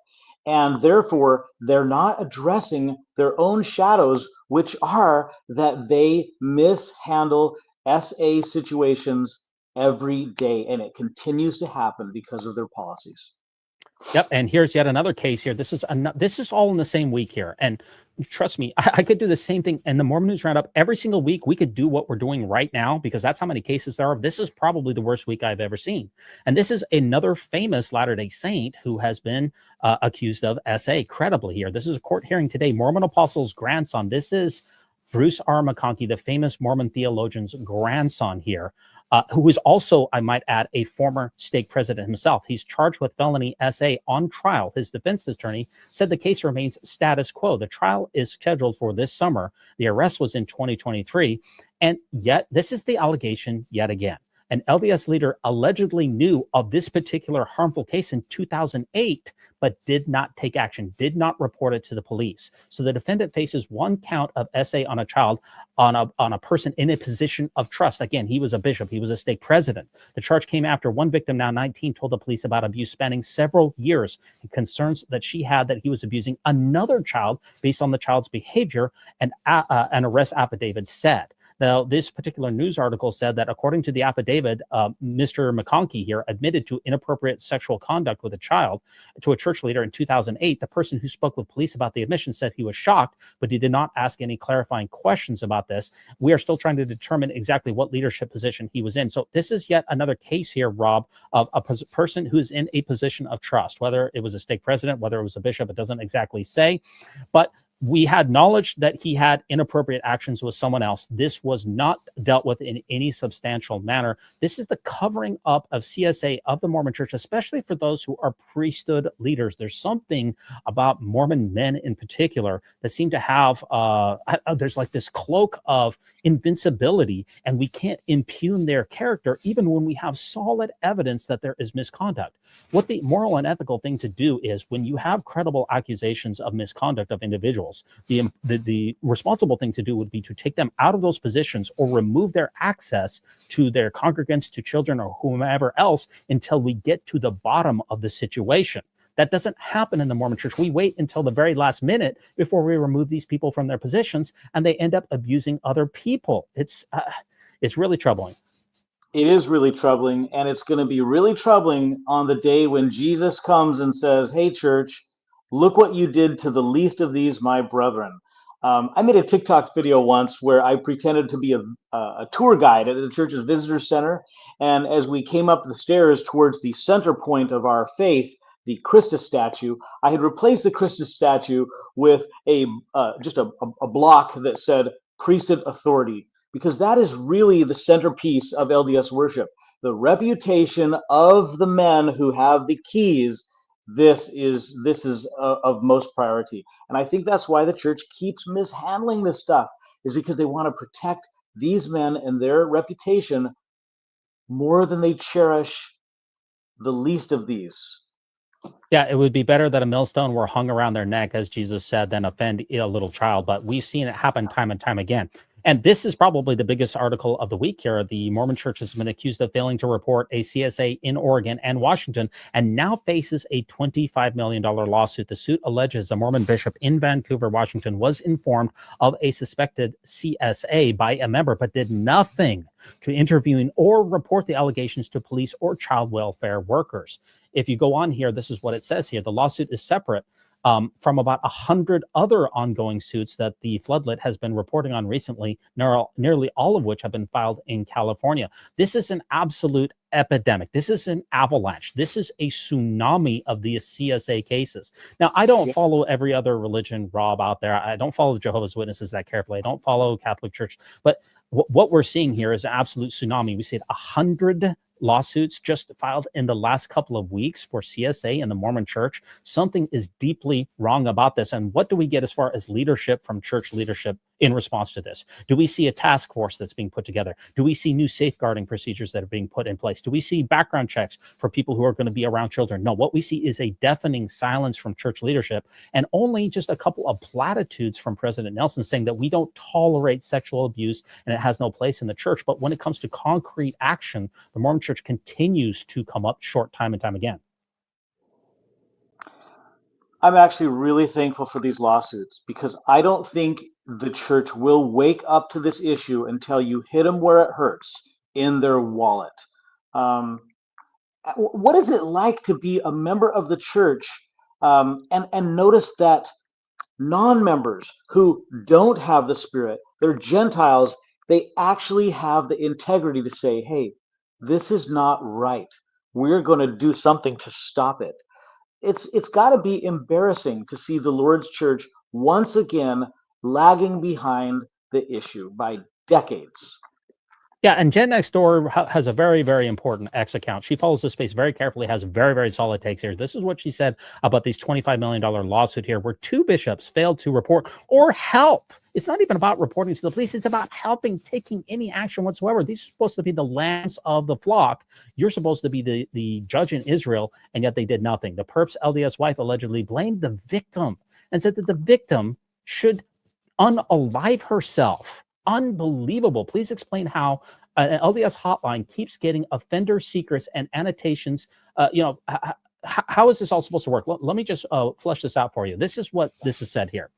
And therefore, they're not addressing their own shadows, which are that they mishandle SA situations every day. And it continues to happen because of their policies. Yep, and here's yet another case here. This is all in the same week here, and trust me, I could do the same thing in the Mormon News Roundup every single week. We could do what we're doing right now because that's how many cases there are. This is probably the worst week I've ever seen, and this is another famous Latter-day Saint who has been accused of SA credibly here. This is a court hearing today. Mormon Apostle's grandson. This is Bruce R. McConkie, the famous Mormon theologian's grandson here. Who is also, I might add, a former stake president himself. He's charged with felony SA on trial. His defense attorney said the case remains status quo. The trial is scheduled for this summer. The arrest was in 2023. And yet, this is the allegation yet again. An LDS leader allegedly knew of this particular harmful case in 2008, but did not take action, did not report it to the police. So the defendant faces one count of SA on a child, on a person in a position of trust. Again, he was a bishop. He was a stake president. The charge came after one victim, now 19, told the police about abuse spanning several years and concerns that she had that he was abusing another child based on the child's behavior, and an arrest affidavit said. Now, this particular news article said that according to the affidavit, Mr. McConkie here admitted to inappropriate sexual conduct with a child to a church leader in 2008. The person who spoke with police about the admission said he was shocked, but he did not ask any clarifying questions about this. We are still trying to determine exactly what leadership position he was in. So this is yet another case here, Rob, of a person who's in a position of trust, whether it was a stake president, whether it was a bishop, it doesn't exactly say, but we had knowledge that he had inappropriate actions with someone else. This was not dealt with in any substantial manner. This is the covering up of CSA of the Mormon Church, especially for those who are priesthood leaders. There's something about Mormon men in particular that seem to have, there's like this cloak of invincibility, and we can't impugn their character even when we have solid evidence that there is misconduct. What the moral and ethical thing to do is, when you have credible accusations of misconduct of individuals, the responsible thing to do would be to take them out of those positions or remove their access to their congregants, to children, or whomever else until we get to the bottom of the situation. That doesn't happen in the Mormon Church. We wait until the very last minute before we remove these people from their positions, and they end up abusing other people. It's really troubling. It is really troubling, and it's going to be really troubling on the day when Jesus comes and says, "Hey, church, look what you did to the least of these, my brethren." I made a TikTok video once where I pretended to be a tour guide at the church's visitor center. And as we came up the stairs towards the center point of our faith, the Christus statue, I had replaced the Christus statue with just a block that said priesthood authority, because that is really the centerpiece of LDS worship. The reputation of the men who have the keys. This is of most priority, and I think that's why the church keeps mishandling this stuff, is because they want to protect these men and their reputation more than they cherish the least of these. Yeah, it would be better that a millstone were hung around their neck, as Jesus said, than offend a little child. But we've seen it happen time and time again. And this is probably the biggest article of the week here. The Mormon Church has been accused of failing to report a CSA in Oregon and Washington, and now faces a $25 million lawsuit. The suit alleges a Mormon bishop in Vancouver, Washington, was informed of a suspected CSA by a member, but did nothing to intervene or report the allegations to police or child welfare workers. If you go on here, this is what it says here. The lawsuit is separate from about 100 other ongoing suits that the Floodlit has been reporting on recently, nearly all of which have been filed in California. This is an absolute epidemic. This is an avalanche. This is a tsunami of these CSA cases. Now, I don't follow every other religion, Rob, out there. I don't follow the Jehovah's Witnesses that carefully. I don't follow Catholic Church. But what we're seeing here is an absolute tsunami. We see 100 lawsuits just filed in the last couple of weeks for CSA and the Mormon Church. Something is deeply wrong about this. And what do we get as far as leadership from church leadership in response to this? Do we see a task force that's being put together? Do we see new safeguarding procedures that are being put in place? Do we see background checks for people who are going to be around children? No, what we see is a deafening silence from church leadership, and only just a couple of platitudes from President Nelson saying that we don't tolerate sexual abuse and it has no place in the church. But when it comes to concrete action, the Mormon Church continues to come up short time and time again. I'm actually really thankful for these lawsuits, because I don't think the church will wake up to this issue until you hit them where it hurts, in their wallet. What is it like to be a member of the church and notice that non-members who don't have the Spirit, they're Gentiles, they actually have the integrity to say, hey, this is not right. We're going to do something to stop it. It's got to be embarrassing to see the Lord's church once again lagging behind the issue by decades. Yeah, and Jen next door has a very, very important X account. She follows this space very carefully, has very, very solid takes here. This is what she said about these $25 million lawsuit here, where 2 bishops failed to report or help. It's not even about reporting to the police. It's about helping, taking any action whatsoever. These are supposed to be the lambs of the flock. You're supposed to be the judge in Israel, and yet they did nothing. The perp's LDS wife allegedly blamed the victim and said that the victim should unalive herself. Unbelievable. Please explain how an LDS hotline keeps getting offender secrets and annotations. How is this all supposed to work? Let me just flesh this out for you. This is what this is said here.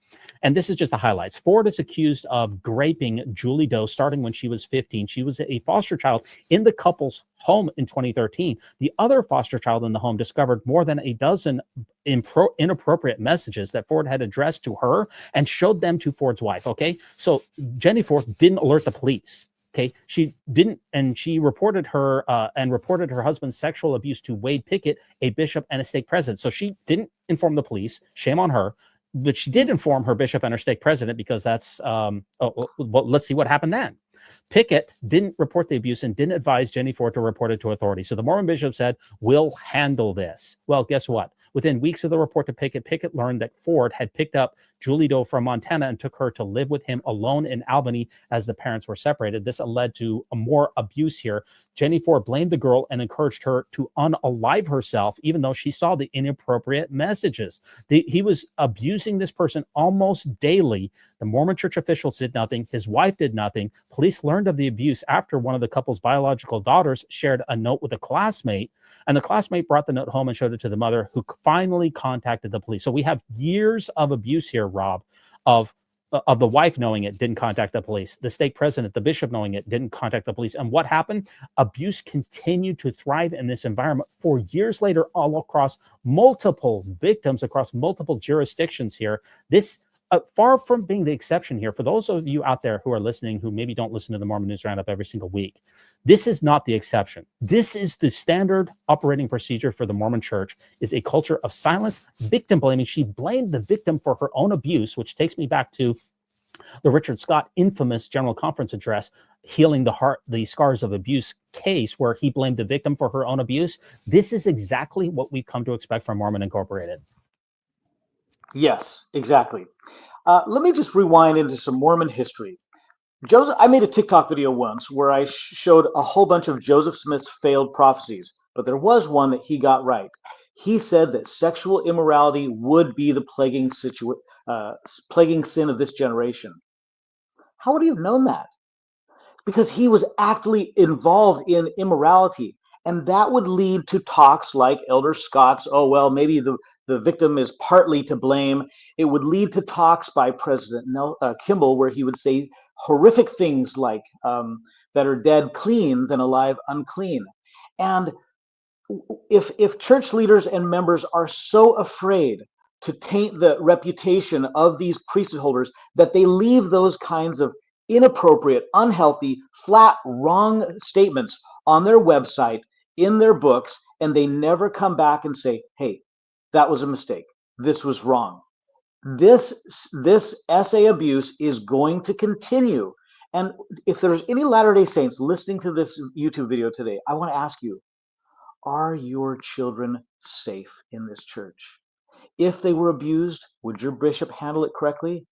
And this is just the highlights. Ford is accused of graping Julie Doe starting when she was 15. She was a foster child in the couple's home in 2013. The other foster child in the home discovered more than a dozen inappropriate messages that Ford had addressed to her and showed them to Ford's wife. Okay, so Jenny Ford didn't alert the police. Okay, she didn't, and she reported her husband's sexual abuse to Wade Pickett, a bishop and a stake president. So she didn't inform the police. Shame on her. But she did inform her bishop and her stake president, because that's let's see what happened then. Pickett didn't report the abuse and didn't advise Jenny Ford to report it to authorities. So the Mormon bishop said, we'll handle this. Well, guess what? Within weeks of the report to Pickett, Pickett learned that Ford had picked up Julie Doe from Montana and took her to live with him alone in Albany as the parents were separated. This led to more abuse here. Jenny Ford blamed the girl and encouraged her to unalive herself, even though she saw the inappropriate messages. He was abusing this person almost daily. The Mormon Church officials did nothing. His wife did nothing. Police learned of the abuse after one of the couple's biological daughters shared a note with a classmate, and the classmate brought the note home and showed it to the mother, who finally contacted the police. So we have years of abuse here, Rob, of the wife knowing it, didn't contact the police. The stake president, the bishop knowing it, didn't contact the police. And what happened? Abuse continued to thrive in this environment for years later, all across multiple victims, across multiple jurisdictions here. This far from being the exception here, for those of you out there who are listening who maybe don't listen to the Mormon News Roundup every single week, this is not the exception. This is the standard operating procedure for the Mormon Church, is a culture of silence, victim blaming. She blamed the victim for her own abuse, which takes me back to the Richard Scott infamous General Conference address, Healing the Heart, the Scars of Abuse case, where he blamed the victim for her own abuse. This is exactly what we've come to expect from Mormon Incorporated. Yes, exactly. Let me just rewind into some Mormon history. I made a TikTok video once where I showed a whole bunch of Joseph Smith's failed prophecies, but there was one that he got right. He said that sexual immorality would be the plaguing sin of this generation. How would he have known that? Because he was actively involved in immorality. And that would lead to talks like Elder Scott's, oh, well, maybe the victim is partly to blame. It would lead to talks by President Kimball, where he would say horrific things like that are dead clean than alive unclean. And if church leaders and members are so afraid to taint the reputation of these priesthood holders that they leave those kinds of inappropriate, unhealthy, flat, wrong statements on their website, in their books, and they never come back and say, hey, that was a mistake. This was wrong. This SA abuse is going to continue. And if there's any Latter-day Saints listening to this YouTube video today, I want to ask you, are your children safe in this church? If they were abused, would your bishop handle it correctly?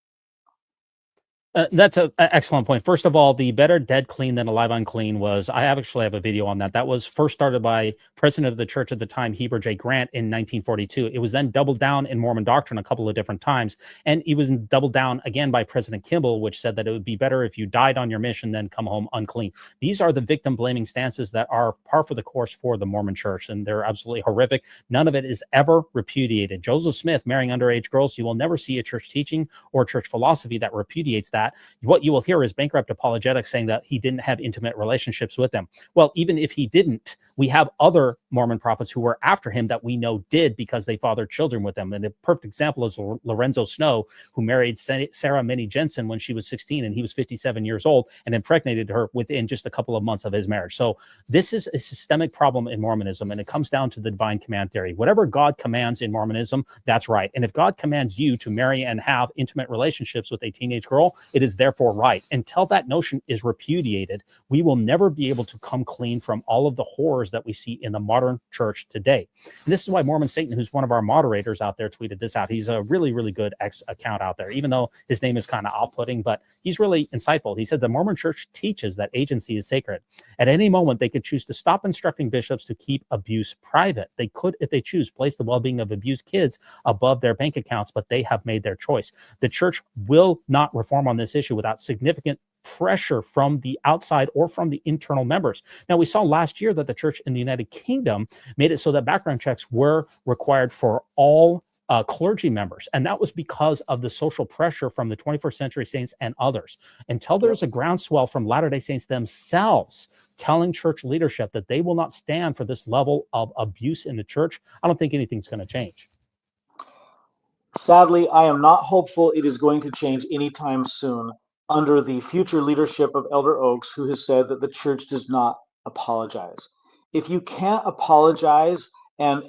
That's an excellent point. First of all, the better dead clean than alive unclean was, I actually have a video on that. That was first started by president of the church at the time, Heber J. Grant, in 1942. It was then doubled down in Mormon doctrine a couple of different times. And it was doubled down again by President Kimball, which said that it would be better if you died on your mission than come home unclean. These are the victim blaming stances that are par for the course for the Mormon church, and they're absolutely horrific. None of it is ever repudiated. Joseph Smith marrying underage girls, you will never see a church teaching or church philosophy that repudiates that. What you will hear is bankrupt apologetics saying that he didn't have intimate relationships with them. Well, even if he didn't, we have other Mormon prophets who were after him that we know did, because they fathered children with them. And a perfect example is Lorenzo Snow, who married Sarah Minnie Jensen when she was 16 and he was 57 years old, and impregnated her within just a couple of months of his marriage. So this is a systemic problem in Mormonism, and it comes down to the divine command theory. Whatever God commands in Mormonism, that's right. And if God commands you to marry and have intimate relationships with a teenage girl, it is therefore right. Until that notion is repudiated, we will never be able to come clean from all of the horrors that we see in the modern church today. And this is why Mormon Satan, who's one of our moderators out there, tweeted this out. He's a really, really good account out there, even though his name is kind of off-putting, but he's really insightful. He said the Mormon church teaches that agency is sacred. At any moment, they could choose to stop instructing bishops to keep abuse private. They could, if they choose, place the well-being of abused kids above their bank accounts, but they have made their choice. The church will not reform on this issue without significant pressure from the outside or from the internal members. Now, we saw last year that the church in the United Kingdom made it so that background checks were required for all clergy members. And that was because of the social pressure from the 21st century saints and others. Until there's a groundswell from Latter-day Saints themselves telling church leadership that they will not stand for this level of abuse in the church, I don't think anything's going to change. Sadly, I am not hopeful it is going to change anytime soon under the future leadership of Elder Oaks, who has said that the church does not apologize. If you can't apologize and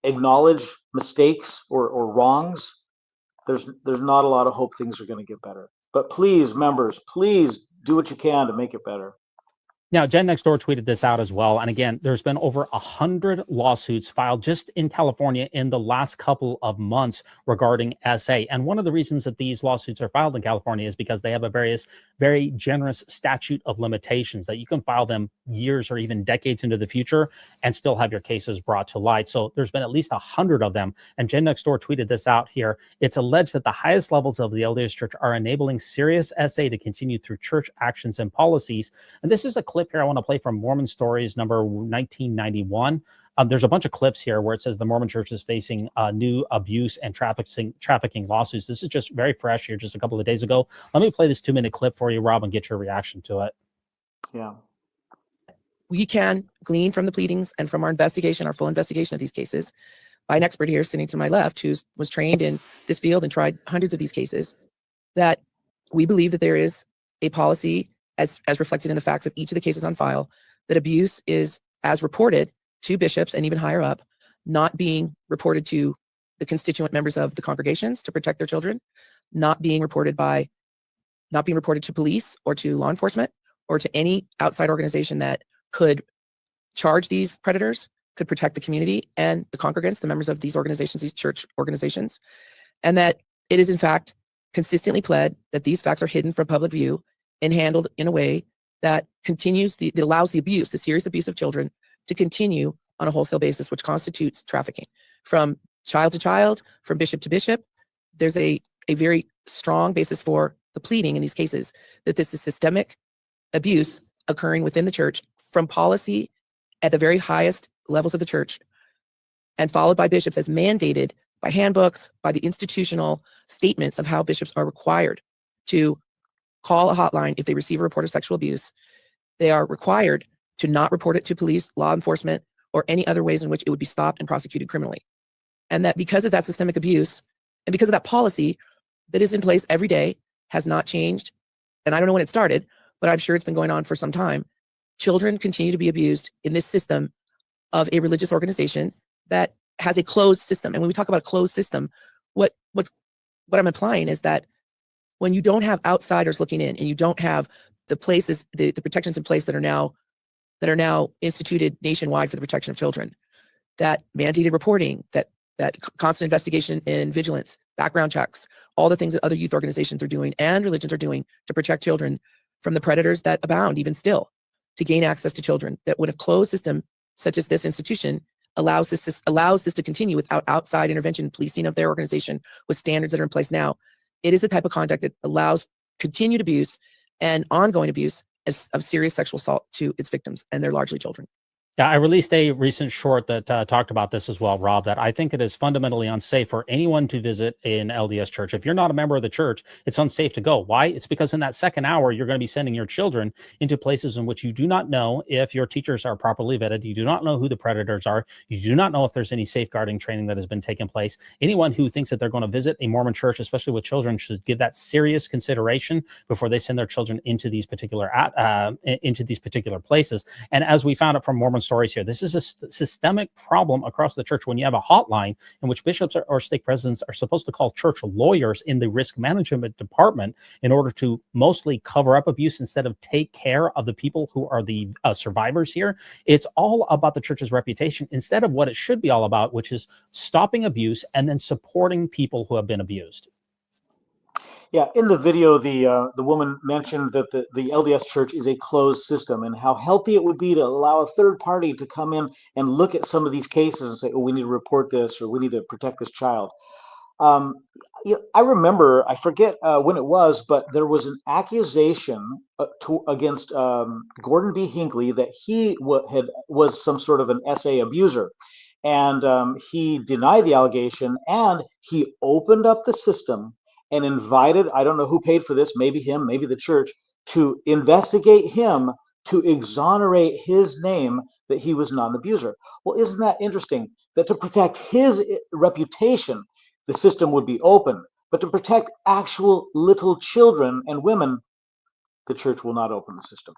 acknowledge mistakes or wrongs, there's not a lot of hope things are going to get better. But please, members, please do what you can to make it better. Now, Jen Next Door tweeted this out as well. And again, there's been over 100 lawsuits filed just in California in the last couple of months regarding SA. And one of the reasons that these lawsuits are filed in California is because they have a very generous statute of limitations that you can file them years or even decades into the future and still have your cases brought to light. So there's been at least 100 of them. And Jen Next Door tweeted this out here. It's alleged that the highest levels of the LDS Church are enabling serious SA to continue through church actions and policies. And this is a clip here I want to play from Mormon Stories number 1991. There's a bunch of clips here where it says the Mormon church is facing new abuse and trafficking lawsuits. This is just very fresh here, just a couple of days ago. Let me play this 2-minute clip for you, Rob, and get your reaction to it. Yeah. We can glean from the pleadings and from our investigation, our full investigation of these cases, by an expert here sitting to my left who was trained in this field and tried hundreds of these cases, that we believe that there is a policy, as reflected in the facts of each of the cases on file, that abuse is, as reported to bishops and even higher up, not being reported to the constituent members of the congregations to protect their children, not being reported to police or to law enforcement or to any outside organization that could charge these predators, could protect the community and the congregants, the members of these organizations, these church organizations, and that it is in fact consistently pled that these facts are hidden from public view and handled in a way that that allows the abuse, the serious abuse of children, to continue on a wholesale basis, which constitutes trafficking. From child to child, from bishop to bishop, there's a very strong basis for the pleading in these cases that this is systemic abuse occurring within the church from policy at the very highest levels of the church and followed by bishops as mandated by handbooks, by the institutional statements of how bishops are required to call a hotline if they receive a report of sexual abuse. They are required to not report it to police, law enforcement, or any other ways in which it would be stopped and prosecuted criminally. And that because of that systemic abuse and because of that policy that is in place every day, has not changed, and I don't know when it started, but I'm sure it's been going on for some time, children continue to be abused in this system of a religious organization that has a closed system. And when we talk about a closed system, what I'm implying is that when you don't have outsiders looking in and you don't have the places, the protections in place that are now instituted nationwide for the protection of children, that mandated reporting, that constant investigation and vigilance, background checks, all the things that other youth organizations are doing and religions are doing to protect children from the predators that abound even still, to gain access to children, that when a closed system such as this institution allows this to continue without outside intervention, policing of their organization with standards that are in place now, it is the type of conduct that allows continued abuse and ongoing abuse of serious sexual assault to its victims, and they're largely children. Yeah, I released a recent short that talked about this as well, Rob, that I think it is fundamentally unsafe for anyone to visit an LDS church. If you're not a member of the church, it's unsafe to go. Why? It's because in that second hour, you're going to be sending your children into places in which you do not know if your teachers are properly vetted. You do not know who the predators are. You do not know if there's any safeguarding training that has been taking place. Anyone who thinks that they're going to visit a Mormon church, especially with children, should give that serious consideration before they send their children into these particular places. And as we found out from Mormon stories here, this is a systemic problem across the church when you have a hotline in which bishops or stake presidents are supposed to call church lawyers in the risk management department in order to mostly cover up abuse instead of take care of the people who are the survivors here. It's all about the church's reputation instead of what it should be all about, which is stopping abuse and then supporting people who have been abused. Yeah, in the video, the woman mentioned that the LDS Church is a closed system and how healthy it would be to allow a third party to come in and look at some of these cases and say, oh, we need to report this or we need to protect this child. I remember, I forget when it was, but there was an accusation against Gordon B. Hinckley that he was some sort of an SA abuser. And he denied the allegation and he opened up the system and invited, I don't know who paid for this, maybe him, maybe the church, to investigate him to exonerate his name that he was not an abuser. Well, isn't that interesting? That to protect his reputation, the system would be open, but to protect actual little children and women, the church will not open the system.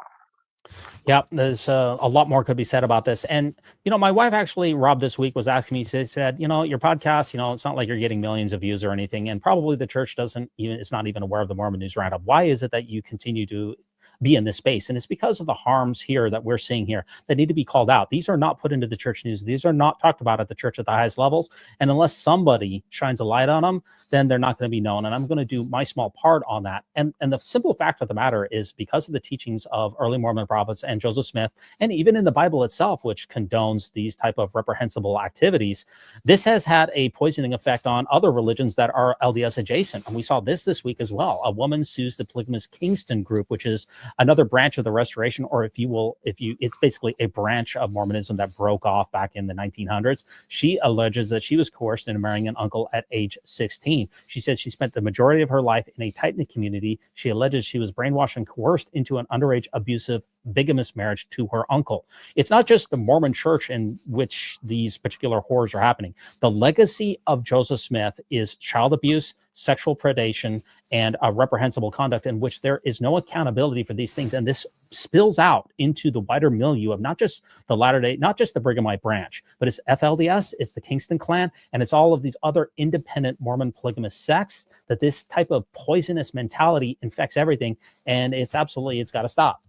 Yeah, there's a lot more could be said about this. And, my wife actually, Rob, this week was asking me, she said, your podcast, it's not like you're getting millions of views or anything. And probably the church it's not even aware of the Mormon News Roundup. Why is it that you continue to be in this space? And it's because of the harms here that we're seeing here that need to be called out. These are not put into the church news. These are not talked about at the church at the highest levels. And unless somebody shines a light on them, then they're not going to be known. And I'm going to do my small part on that. And the simple fact of the matter is because of the teachings of early Mormon prophets and Joseph Smith, and even in the Bible itself, which condones these type of reprehensible activities, this has had a poisoning effect on other religions that are LDS adjacent. And we saw this week as well. A woman sues the polygamous Kingston group, which is another branch of the Restoration, or it's basically a branch of Mormonism that broke off back in the 1900s. She alleges that she was coerced into marrying an uncle at age 16. She said she spent the majority of her life in a tight-knit community. She alleges she was brainwashed and coerced into an underage abusive bigamous marriage to her uncle. It's not just the Mormon Church in which these particular horrors are happening. The legacy of Joseph Smith is child abuse, sexual predation, and reprehensible conduct in which there is no accountability for these things. And this spills out into the wider milieu of not just the Latter-day, not just the Brighamite branch, but it's FLDS, it's the Kingston clan, and it's all of these other independent Mormon polygamous sects, that this type of poisonous mentality infects everything. And it's got to stop.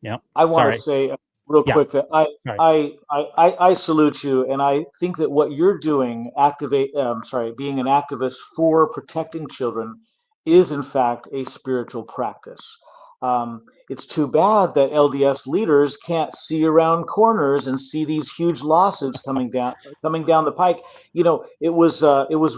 Yeah. I want to say real quick that I salute you, and I think that what you're doing, being an activist for protecting children, is in fact a spiritual practice. It's too bad that LDS leaders can't see around corners and see these huge lawsuits coming down the pike. You know, it was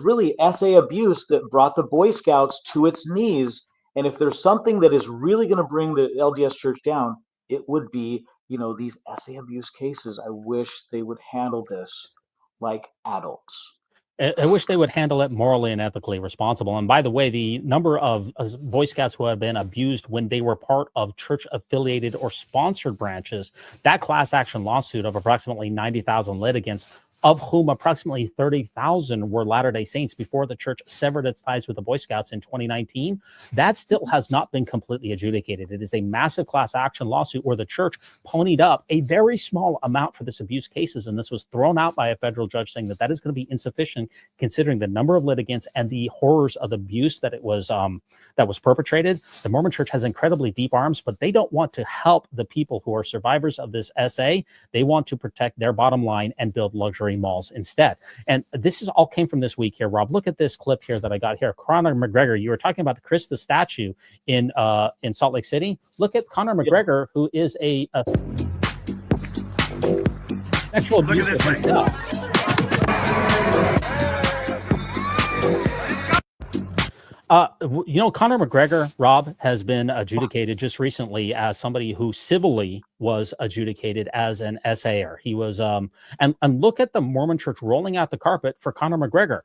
really SA abuse that brought the Boy Scouts to its knees. And if there's something that is really going to bring the LDS Church down, it would be, you know, these SA abuse cases. I wish they would handle this like adults. I wish they would handle it morally and ethically responsible. And by the way, the number of Boy Scouts who have been abused when they were part of church affiliated or sponsored branches, that class action lawsuit of approximately 90,000 litigants, of whom approximately 30,000 were Latter-day Saints before the church severed its ties with the Boy Scouts in 2019, that still has not been completely adjudicated. It is a massive class action lawsuit where the church ponied up a very small amount for this abuse cases, and this was thrown out by a federal judge saying that is going to be insufficient considering the number of litigants and the horrors of abuse that was perpetrated. The Mormon Church has incredibly deep arms, but they don't want to help the people who are survivors of this SA. They want to protect their bottom line and build luxury malls instead. And this is all came from this week here, Rob. Look at this clip here that I got here. Conor McGregor, you were talking about the Christ statue in Salt Lake City. Look at Conor McGregor, who is a sexual abuser himself. You know, Conor McGregor, Rob, has been adjudicated just recently as somebody who civilly was adjudicated as an SAer. He was, and look at the Mormon Church rolling out the carpet for Conor McGregor.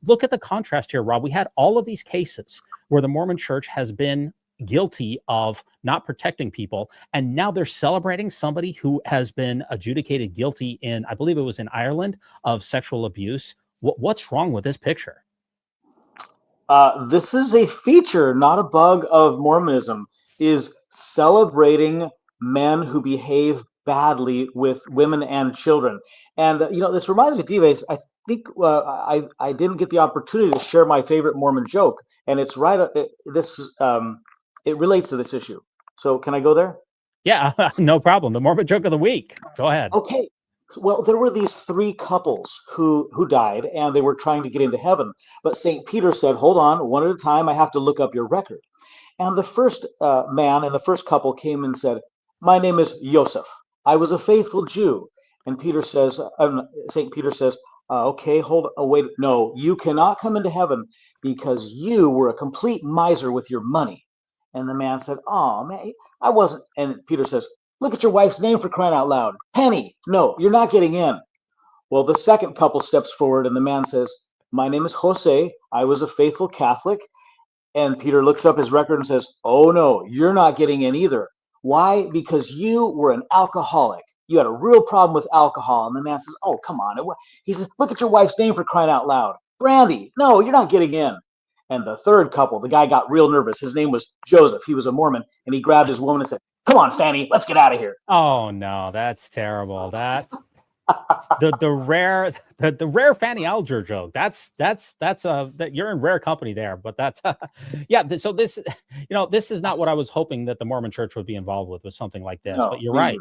Look at the contrast here, Rob. We had all of these cases where the Mormon Church has been guilty of not protecting people, and now they're celebrating somebody who has been adjudicated guilty in, I believe it was in Ireland, of sexual abuse. What's wrong with this picture? This is a feature, not a bug of Mormonism, is celebrating men who behave badly with women and children. And, you know, this reminds me of D-Base. I think I didn't get the opportunity to share my favorite Mormon joke, and it's it relates to this issue. So can I go there? Yeah, no problem. The Mormon joke of the week. Go ahead. Okay. Well, there were these three couples who died, and they were trying to get into heaven. But St. Peter said, hold on, one at a time, I have to look up your record. And the first man and the first couple came and said, my name is Joseph. I was a faithful Jew. And St. Peter says, okay, wait, no, you cannot come into heaven because you were a complete miser with your money. And the man said, oh, man, I wasn't. And Peter says, look at your wife's name, for crying out loud. Penny. No, you're not getting in. Well, the second couple steps forward and the man says, my name is Jose. I was a faithful Catholic. And Peter looks up his record and says, oh, no, you're not getting in either. Why? Because you were an alcoholic. You had a real problem with alcohol. And the man says, oh, come on. He says, look at your wife's name, for crying out loud. Brandy. No, you're not getting in. And the third couple, the guy got real nervous. His name was Joseph. He was a Mormon. And he grabbed his woman and said, come on, Fanny, let's get out of here. Oh no, that's terrible. That the rare Fanny Alger joke. That's that you're in rare company there. But that's yeah. So this, you know, this is not what I was hoping that the Mormon Church would be involved with something like this. No, but you're right.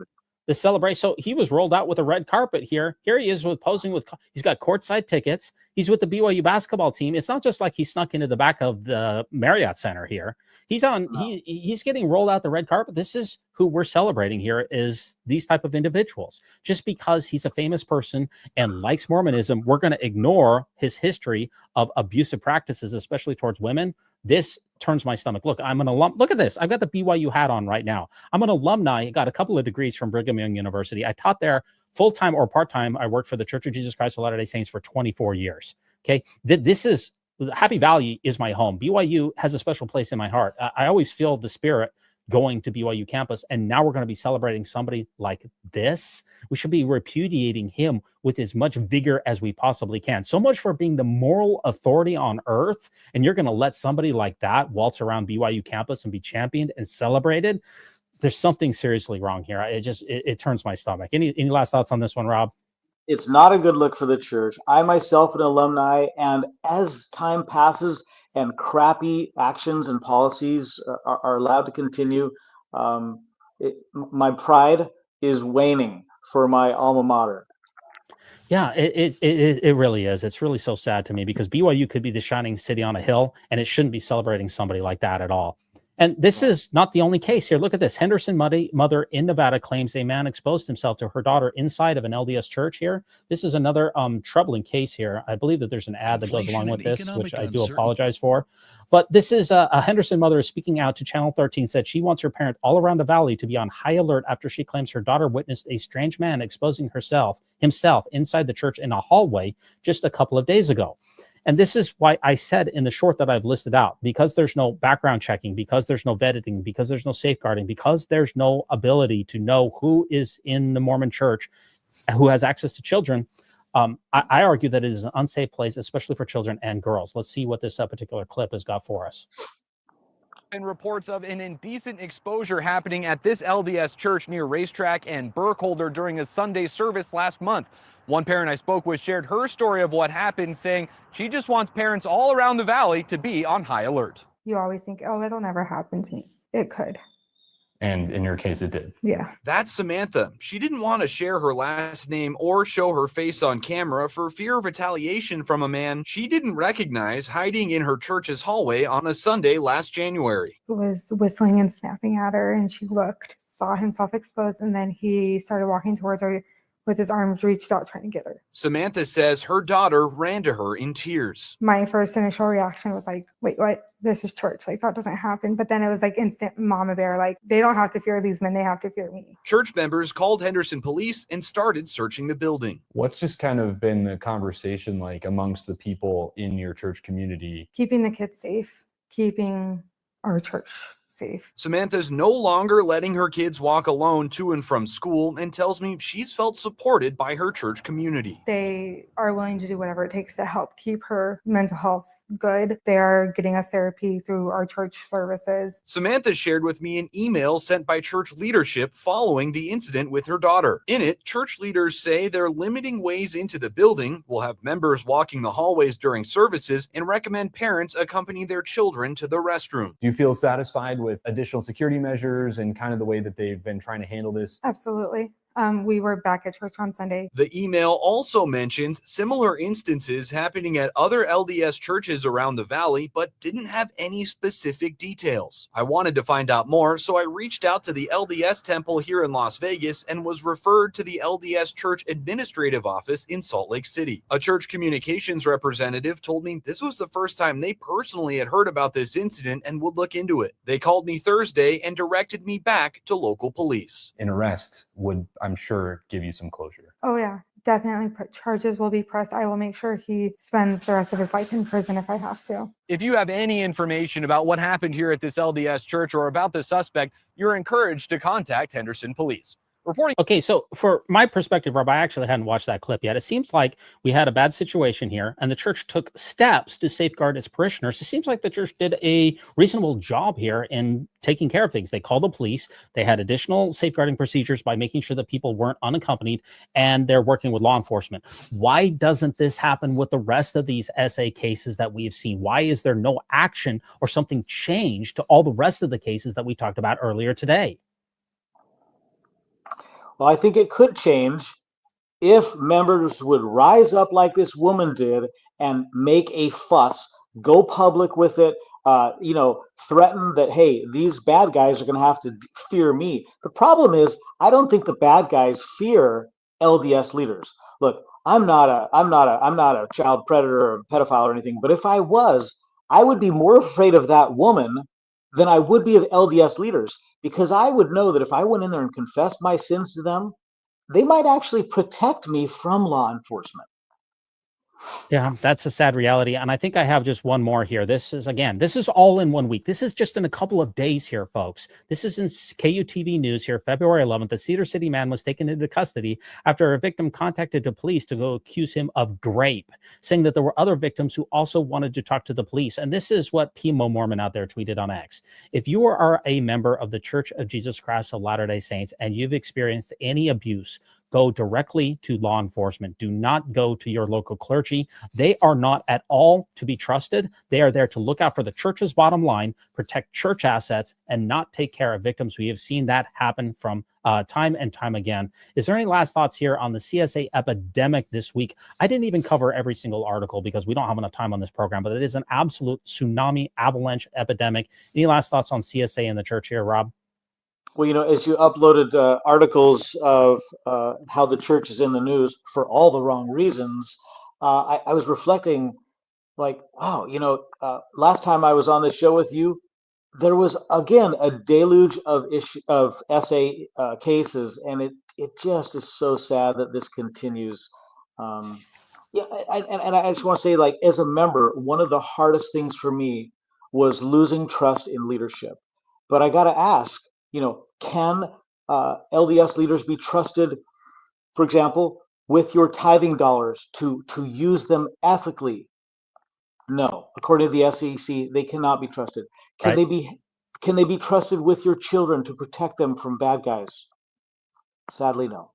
The celebration. So he was rolled out with a red carpet here. Here he is posing with. He's got courtside tickets. He's with the BYU basketball team. It's not just like he snuck into the back of the Marriott Center here. He's on. No. He's getting rolled out the red carpet. This is who we're celebrating here. Is these type of individuals. Just because he's a famous person and likes Mormonism, we're going to ignore his history of abusive practices, especially towards women. This turns my stomach. Look, I'm an alum. Look at this. I've got the BYU hat on right now. I'm an alumni. Got a couple of degrees from Brigham Young University. I taught there full-time or part-time. I worked for the Church of Jesus Christ of Latter-day Saints for 24 years. Okay. This is Happy Valley is my home. BYU has a special place in my heart. I always feel the spirit going to BYU campus, and now we're going to be celebrating somebody like this. We should be repudiating him with as much vigor as we possibly can. So much for being the moral authority on earth, and you're going to let somebody like that waltz around BYU campus and be championed and celebrated. There's something seriously wrong here. It turns my stomach. Any last thoughts on this one, Rob? It's not a good look for the church. I myself an alumni, and as time passes and crappy actions and policies are allowed to continue, my pride is waning for my alma mater. Yeah, it really is. It's really so sad to me because BYU could be the shining city on a hill, and it shouldn't be celebrating somebody like that at all. And this is not the only case here. Look at this. Henderson mother in Nevada claims a man exposed himself to her daughter inside of an LDS church here. This is another troubling case here. I believe that there's an ad that goes along with this, which I do apologize for. But this is a Henderson mother is speaking out to Channel 13, said she wants her parent all around the valley to be on high alert after she claims her daughter witnessed a strange man exposing himself inside the church in a hallway just a couple of days ago. And this is why I said in the short that I've listed out, because there's no background checking, because there's no vetting, because there's no safeguarding, because there's no ability to know who is in the Mormon church, who has access to children. I argue that it is an unsafe place, especially for children and girls. Let's see what this particular clip has got for us. And reports of an indecent exposure happening at this LDS church near Racetrack and Burkholder during a Sunday service last month. One parent I spoke with shared her story of what happened, saying she just wants parents all around the valley to be on high alert. You always think, oh, it'll never happen to me. It could. And in your case, it did. Yeah. That's Samantha. She didn't want to share her last name or show her face on camera for fear of retaliation from a man she didn't recognize hiding in her church's hallway on a Sunday last January. He was whistling and snapping at her, and she looked, saw himself exposed, and then he started walking towards her with his arms reached out trying to get her. Samantha says her daughter ran to her in tears. My first initial reaction was like, wait, what? This is church. Like, that doesn't happen. But then it was like instant mama bear. Like, they don't have to fear these men. They have to fear me. Church members called Henderson police and started searching the building. What's just kind of been the conversation like amongst the people in your church community? Keeping the kids safe, keeping our church safe. Samantha's no longer letting her kids walk alone to and from school and tells me she's felt supported by her church community. They are willing to do whatever it takes to help keep her mental health good. They are getting us therapy through our church services. Samantha shared with me an email sent by church leadership following the incident with her daughter. In it, church leaders say they're limiting ways into the building, will have members walking the hallways during services, and recommend parents accompany their children to the restroom. Do you feel satisfied with additional security measures and kind of the way that they've been trying to handle this? Absolutely. We were back at church on Sunday. The email also mentions similar instances happening at other LDS churches around the valley, but didn't have any specific details. I wanted to find out more, so I reached out to the LDS temple here in Las Vegas and was referred to the LDS Church Administrative Office in Salt Lake City. A church communications representative told me this was the first time they personally had heard about this incident and would look into it. They called me Thursday and directed me back to local police. An arrest would, I'm sure, give you some closure. Oh yeah, definitely. Charges will be pressed. I will make sure he spends the rest of his life in prison if I have to. If you have any information about what happened here at this LDS church or about the suspect, you're encouraged to contact Henderson Police. Reporting. Okay, so for my perspective, Rob, I actually hadn't watched that clip yet. It seems like we had a bad situation here, and the church took steps to safeguard its parishioners. It seems like the church did a reasonable job here in taking care of things. They called the police. They had additional safeguarding procedures by making sure that people weren't unaccompanied, and they're working with law enforcement. Why doesn't this happen with the rest of these SA cases that we've seen? Why is there no action or something changed to all the rest of the cases that we talked about earlier today? Well, I think it could change if members would rise up like this woman did and make a fuss, go public with it, threaten that, hey, these bad guys are going to have to fear me. The problem is, I don't think the bad guys fear LDS leaders. Look, I'm not a child predator or a pedophile or anything, but if I was, I would be more afraid of that woman than I would be of LDS leaders, because I would know that if I went in there and confessed my sins to them, they might actually protect me from law enforcement. Yeah, that's a sad reality. And I think I have just one more here. This is all in 1 week. This is just in a couple of days here, folks. This is in KUTV News here, February 11th. A Cedar City man was taken into custody after a victim contacted the police to go accuse him of rape, saying that there were other victims who also wanted to talk to the police. And this is what Pimo Mormon out there tweeted on X. If you are a member of the Church of Jesus Christ of Latter-day Saints and you've experienced any abuse, go directly to law enforcement. Do not go to your local clergy. They are not at all to be trusted. They are there to look out for the church's bottom line, protect church assets, and not take care of victims. We have seen that happen from time and time again. Is there any last thoughts here on the CSA epidemic this week? I didn't even cover every single article because we don't have enough time on this program, but it is an absolute tsunami avalanche epidemic. Any last thoughts on CSA in the church here, Rob? Well, as you uploaded articles of how the church is in the news for all the wrong reasons, I was reflecting, like, wow, last time I was on the show with you, there was again a deluge of SA cases, and it just is so sad that this continues. Yeah, I just want to say, like, as a member, one of the hardest things for me was losing trust in leadership. But I got to ask, can LDS leaders be trusted, for example, with your tithing dollars to use them ethically? No, according to the SEC, they cannot be trusted. Can Right. they be trusted with your children to protect them from bad guys? Sadly, no.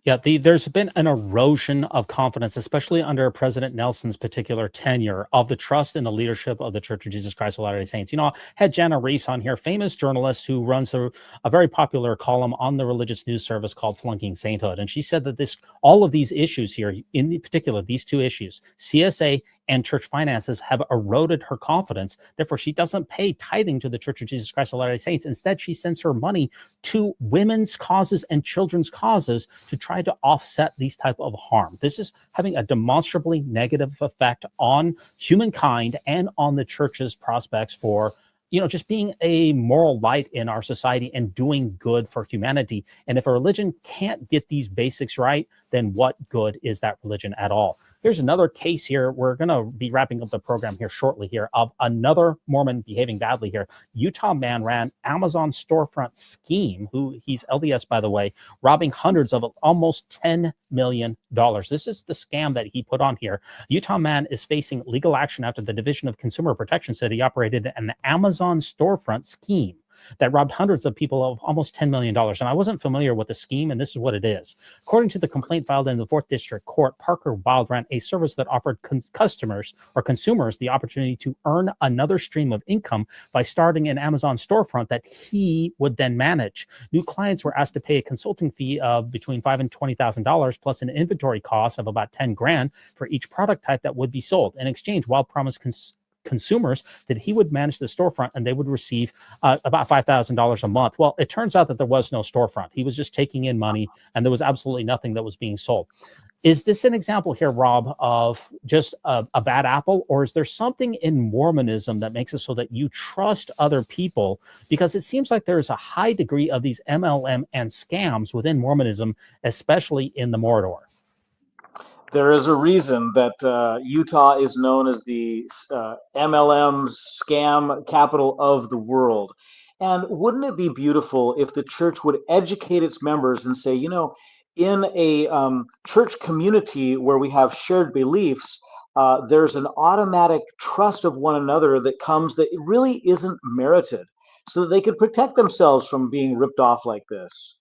Yeah, there's been an erosion of confidence, especially under President Nelson's particular tenure, of the trust in the leadership of the Church of Jesus Christ of Latter-day Saints. I had Jana Reese on here, famous journalist who runs a very popular column on the religious news service called Flunking Sainthood. And she said that all of these issues here, in particular, these two issues, CSA and church finances, have eroded her confidence. Therefore, she doesn't pay tithing to the Church of Jesus Christ of Latter-day Saints. Instead, she sends her money to women's causes and children's causes to try to offset these type of harm. This is having a demonstrably negative effect on humankind and on the church's prospects for just being a moral light in our society and doing good for humanity. And if a religion can't get these basics right, then what good is that religion at all? Here's another case here. We're going to be wrapping up the program here shortly here of another Mormon behaving badly here. Utah man ran Amazon storefront scheme, he's LDS, by the way, robbing hundreds of almost $10 million. This is the scam that he put on here. Utah man is facing legal action after the Division of Consumer Protection said he operated an Amazon storefront scheme that robbed hundreds of people of almost $10 million. And I wasn't familiar with the scheme, and this is what it is. According to the complaint filed in the 4th District Court, Parker Wild ran a service that offered customers or consumers the opportunity to earn another stream of income by starting an Amazon storefront that he would then manage. New clients were asked to pay a consulting fee of between $5,000 and $20,000 plus an inventory cost of about $10,000 for each product type that would be sold. In exchange, Wild promised consumers that he would manage the storefront and they would receive about $5,000 a month. Well, it turns out that there was no storefront. He was just taking in money and there was absolutely nothing that was being sold. Is this an example here, Rob, of just a bad apple, or is there something in Mormonism that makes it so that you trust other people? Because it seems like there's a high degree of these MLM and scams within Mormonism, especially in the Mordor. There is a reason that Utah is known as the MLM scam capital of the world. And wouldn't it be beautiful if the church would educate its members and say, in a church community where we have shared beliefs, there's an automatic trust of one another that comes that it really isn't merited, so that they could protect themselves from being ripped off like this.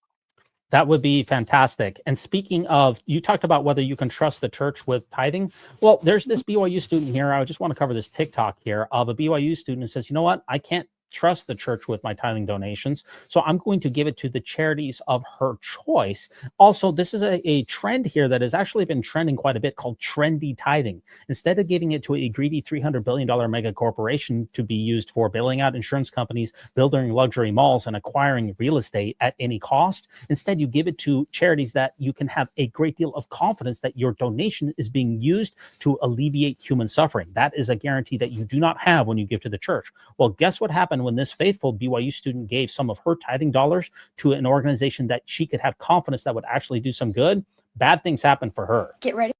That would be fantastic. And speaking of, you talked about whether you can trust the church with tithing. Well, there's this BYU student here. I just want to cover this TikTok here of a BYU student who says, you know what? I can't trust the church with my tithing donations, so I'm going to give it to the charities of her choice. Also, this is a trend here that has actually been trending quite a bit called trendy tithing. Instead of giving it to a greedy $300 billion mega corporation to be used for bailing out insurance companies, building luxury malls, and acquiring real estate at any cost, instead you give it to charities that you can have a great deal of confidence that your donation is being used to alleviate human suffering. That is a guarantee that you do not have when you give to the church. Well, guess what happened when this faithful BYU student gave some of her tithing dollars to an organization that she could have confidence that would actually do some good? Bad things happened for her. Get ready.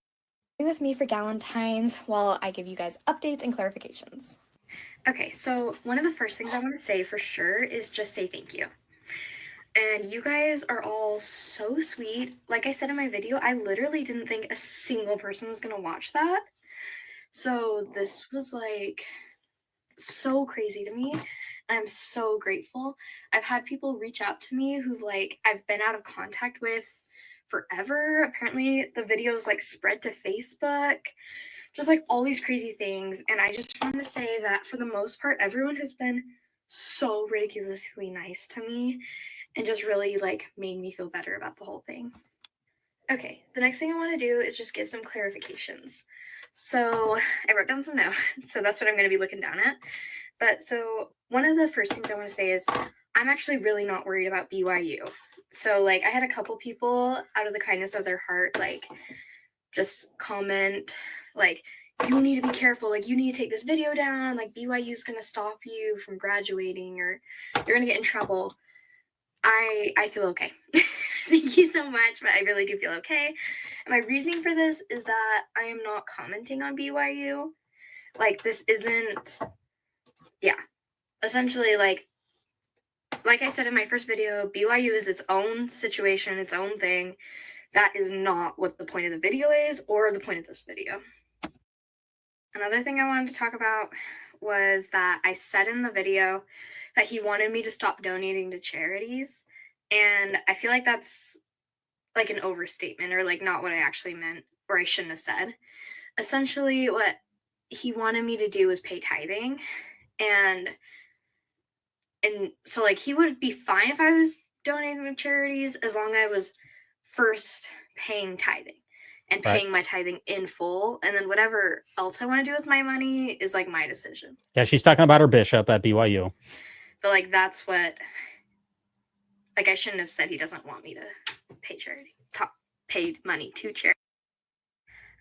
with me for Valentine's while I give you guys updates and clarifications. Okay, so one of the first things I want to say for sure is just say thank you. And you guys are all so sweet. Like I said in my video, I literally didn't think a single person was going to watch that. So this was like so crazy to me. I'm so grateful. I've had people reach out to me who I've been out of contact with forever. Apparently the videos spread to Facebook, just all these crazy things. And I just want to say that for the most part, everyone has been so ridiculously nice to me and just really made me feel better about the whole thing. Okay, the next thing I want to do is just give some clarifications. So I wrote down some notes, so that's what I'm going to be looking down at. But so one of the first things I want to say is I'm actually really not worried about BYU. So I had a couple people out of the kindness of their heart just comment you need to be careful, you need to take this video down, BYU's going to stop you from graduating or you're going to get in trouble. I feel okay. Thank you so much, but I really do feel okay. And my reasoning for this is that I am not commenting on BYU. This isn't, essentially, like I said in my first video, BYU is its own situation, its own thing. That is not what the point of the video is or the point of this video. Another thing I wanted to talk about was that I said in the video that he wanted me to stop donating to charities. And I feel like that's an overstatement or not what I actually meant, or I shouldn't have said. Essentially, what he wanted me to do was pay tithing. And so he would be fine if I was donating to charities as long as I was first paying tithing and paying my tithing in full. And then whatever else I want to do with my money is my decision. Yeah, she's talking about her bishop at BYU. But that's what, I shouldn't have said he doesn't want me to pay charity, pay money to charity.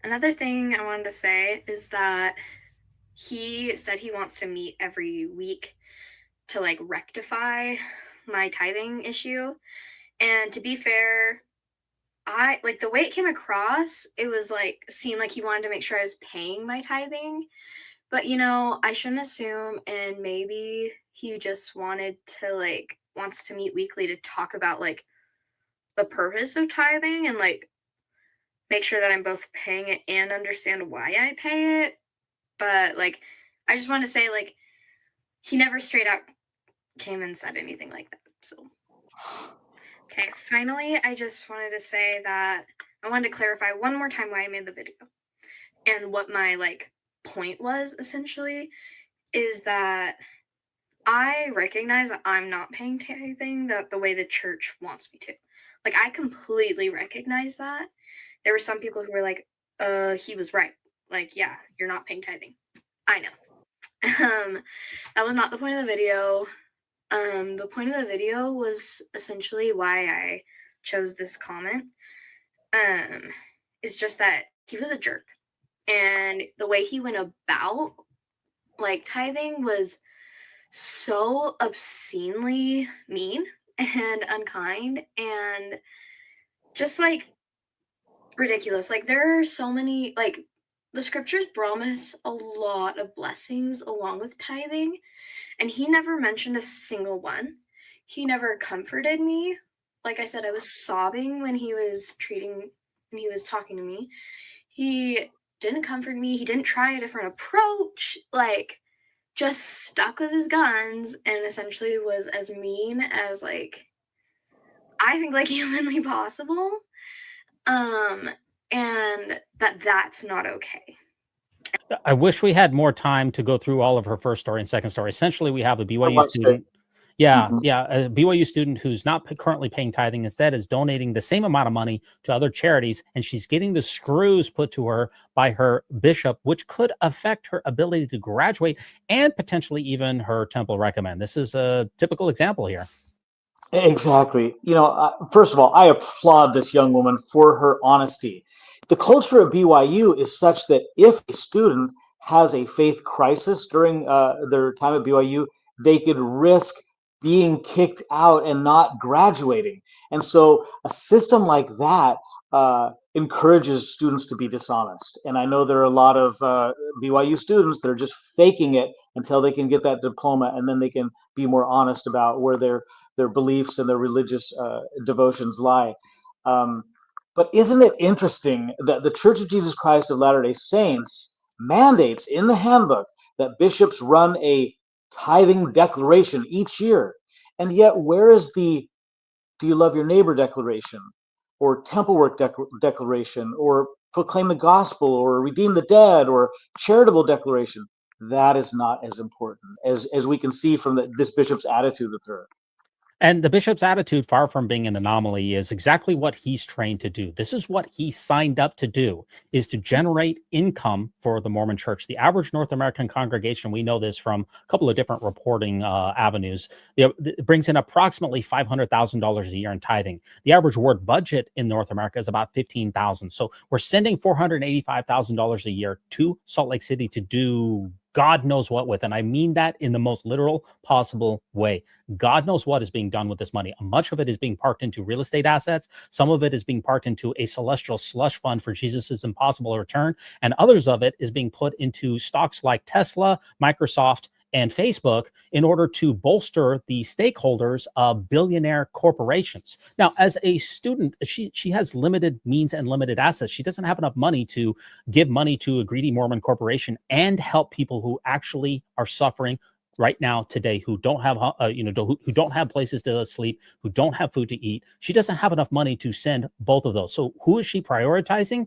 Another thing I wanted to say is that he said he wants to meet every week to rectify my tithing issue. And to be fair, I the way it came across, it was seemed like he wanted to make sure I was paying my tithing. But I shouldn't assume, and maybe he just wanted to wants to meet weekly to talk about the purpose of tithing and make sure that I'm both paying it and understand why I pay it. But I just want to say he never straight out came and said anything like that. So okay, finally I just wanted to say that I wanted to clarify one more time why I made the video and what my point was. Essentially is that I recognize that I'm not paying tithing the way the church wants me to. I completely recognize that. There were some people who were he was right. Yeah, you're not paying tithing. I know. That was not the point of the video. The point of the video was essentially why I chose this comment. It's just that he was a jerk. And the way he went about tithing was so obscenely mean and unkind and just ridiculous. There are so many the scriptures promise a lot of blessings along with tithing, and he never mentioned a single one. He never comforted me. Like I said, I was sobbing when he was talking to me. He didn't comfort me. He didn't try a different approach. Just stuck with his guns and essentially was as mean as I think humanly possible. And that's not okay. I wish we had more time to go through all of her first story and second story. Essentially, we have a BYU student. Yeah, a BYU student who's not currently paying tithing, instead is donating the same amount of money to other charities, and she's getting the screws put to her by her bishop, which could affect her ability to graduate and potentially even her temple recommend. This is a typical example here. Exactly. First of all, I applaud this young woman for her honesty. The culture of BYU is such that if a student has a faith crisis during their time at BYU, they could risk being kicked out and not graduating. And so a system like that encourages students to be dishonest. And I know there are a lot of BYU students that are just faking it until they can get that diploma, and then they can be more honest about where their beliefs and their religious devotions lie. But isn't it interesting that the Church of Jesus Christ of Latter-day Saints mandates in the handbook that bishops run a tithing declaration each year, and yet where is the "Do you love your neighbor" declaration, or temple work declaration, or proclaim the gospel, or redeem the dead, or charitable declaration? That is not as important as we can see from this bishop's attitude with her. And the bishop's attitude, far from being an anomaly, is exactly what he's trained to do. This is what he signed up to do, is to generate income for the Mormon Church. The average North American congregation, we know this from a couple of different reporting avenues, it brings in approximately $500,000 a year in tithing. The average ward budget in North America is about $15,000. So we're sending $485,000 a year to Salt Lake City to do God knows what with. And I mean that in the most literal possible way. God knows what is being done with this money. Much of it is being parked into real estate assets. Some of it is being parked into a celestial slush fund for Jesus's impossible return. And others of it is being put into stocks like Tesla, Microsoft, and Facebook in order to bolster the stakeholders of billionaire corporations. Now, as a student, she has limited means and limited assets. She doesn't have enough money to give money to a greedy Mormon corporation and help people who actually are suffering right now today, who don't have who don't have places to sleep, who don't have food to eat. She doesn't have enough money to send both of those. So who is she prioritizing?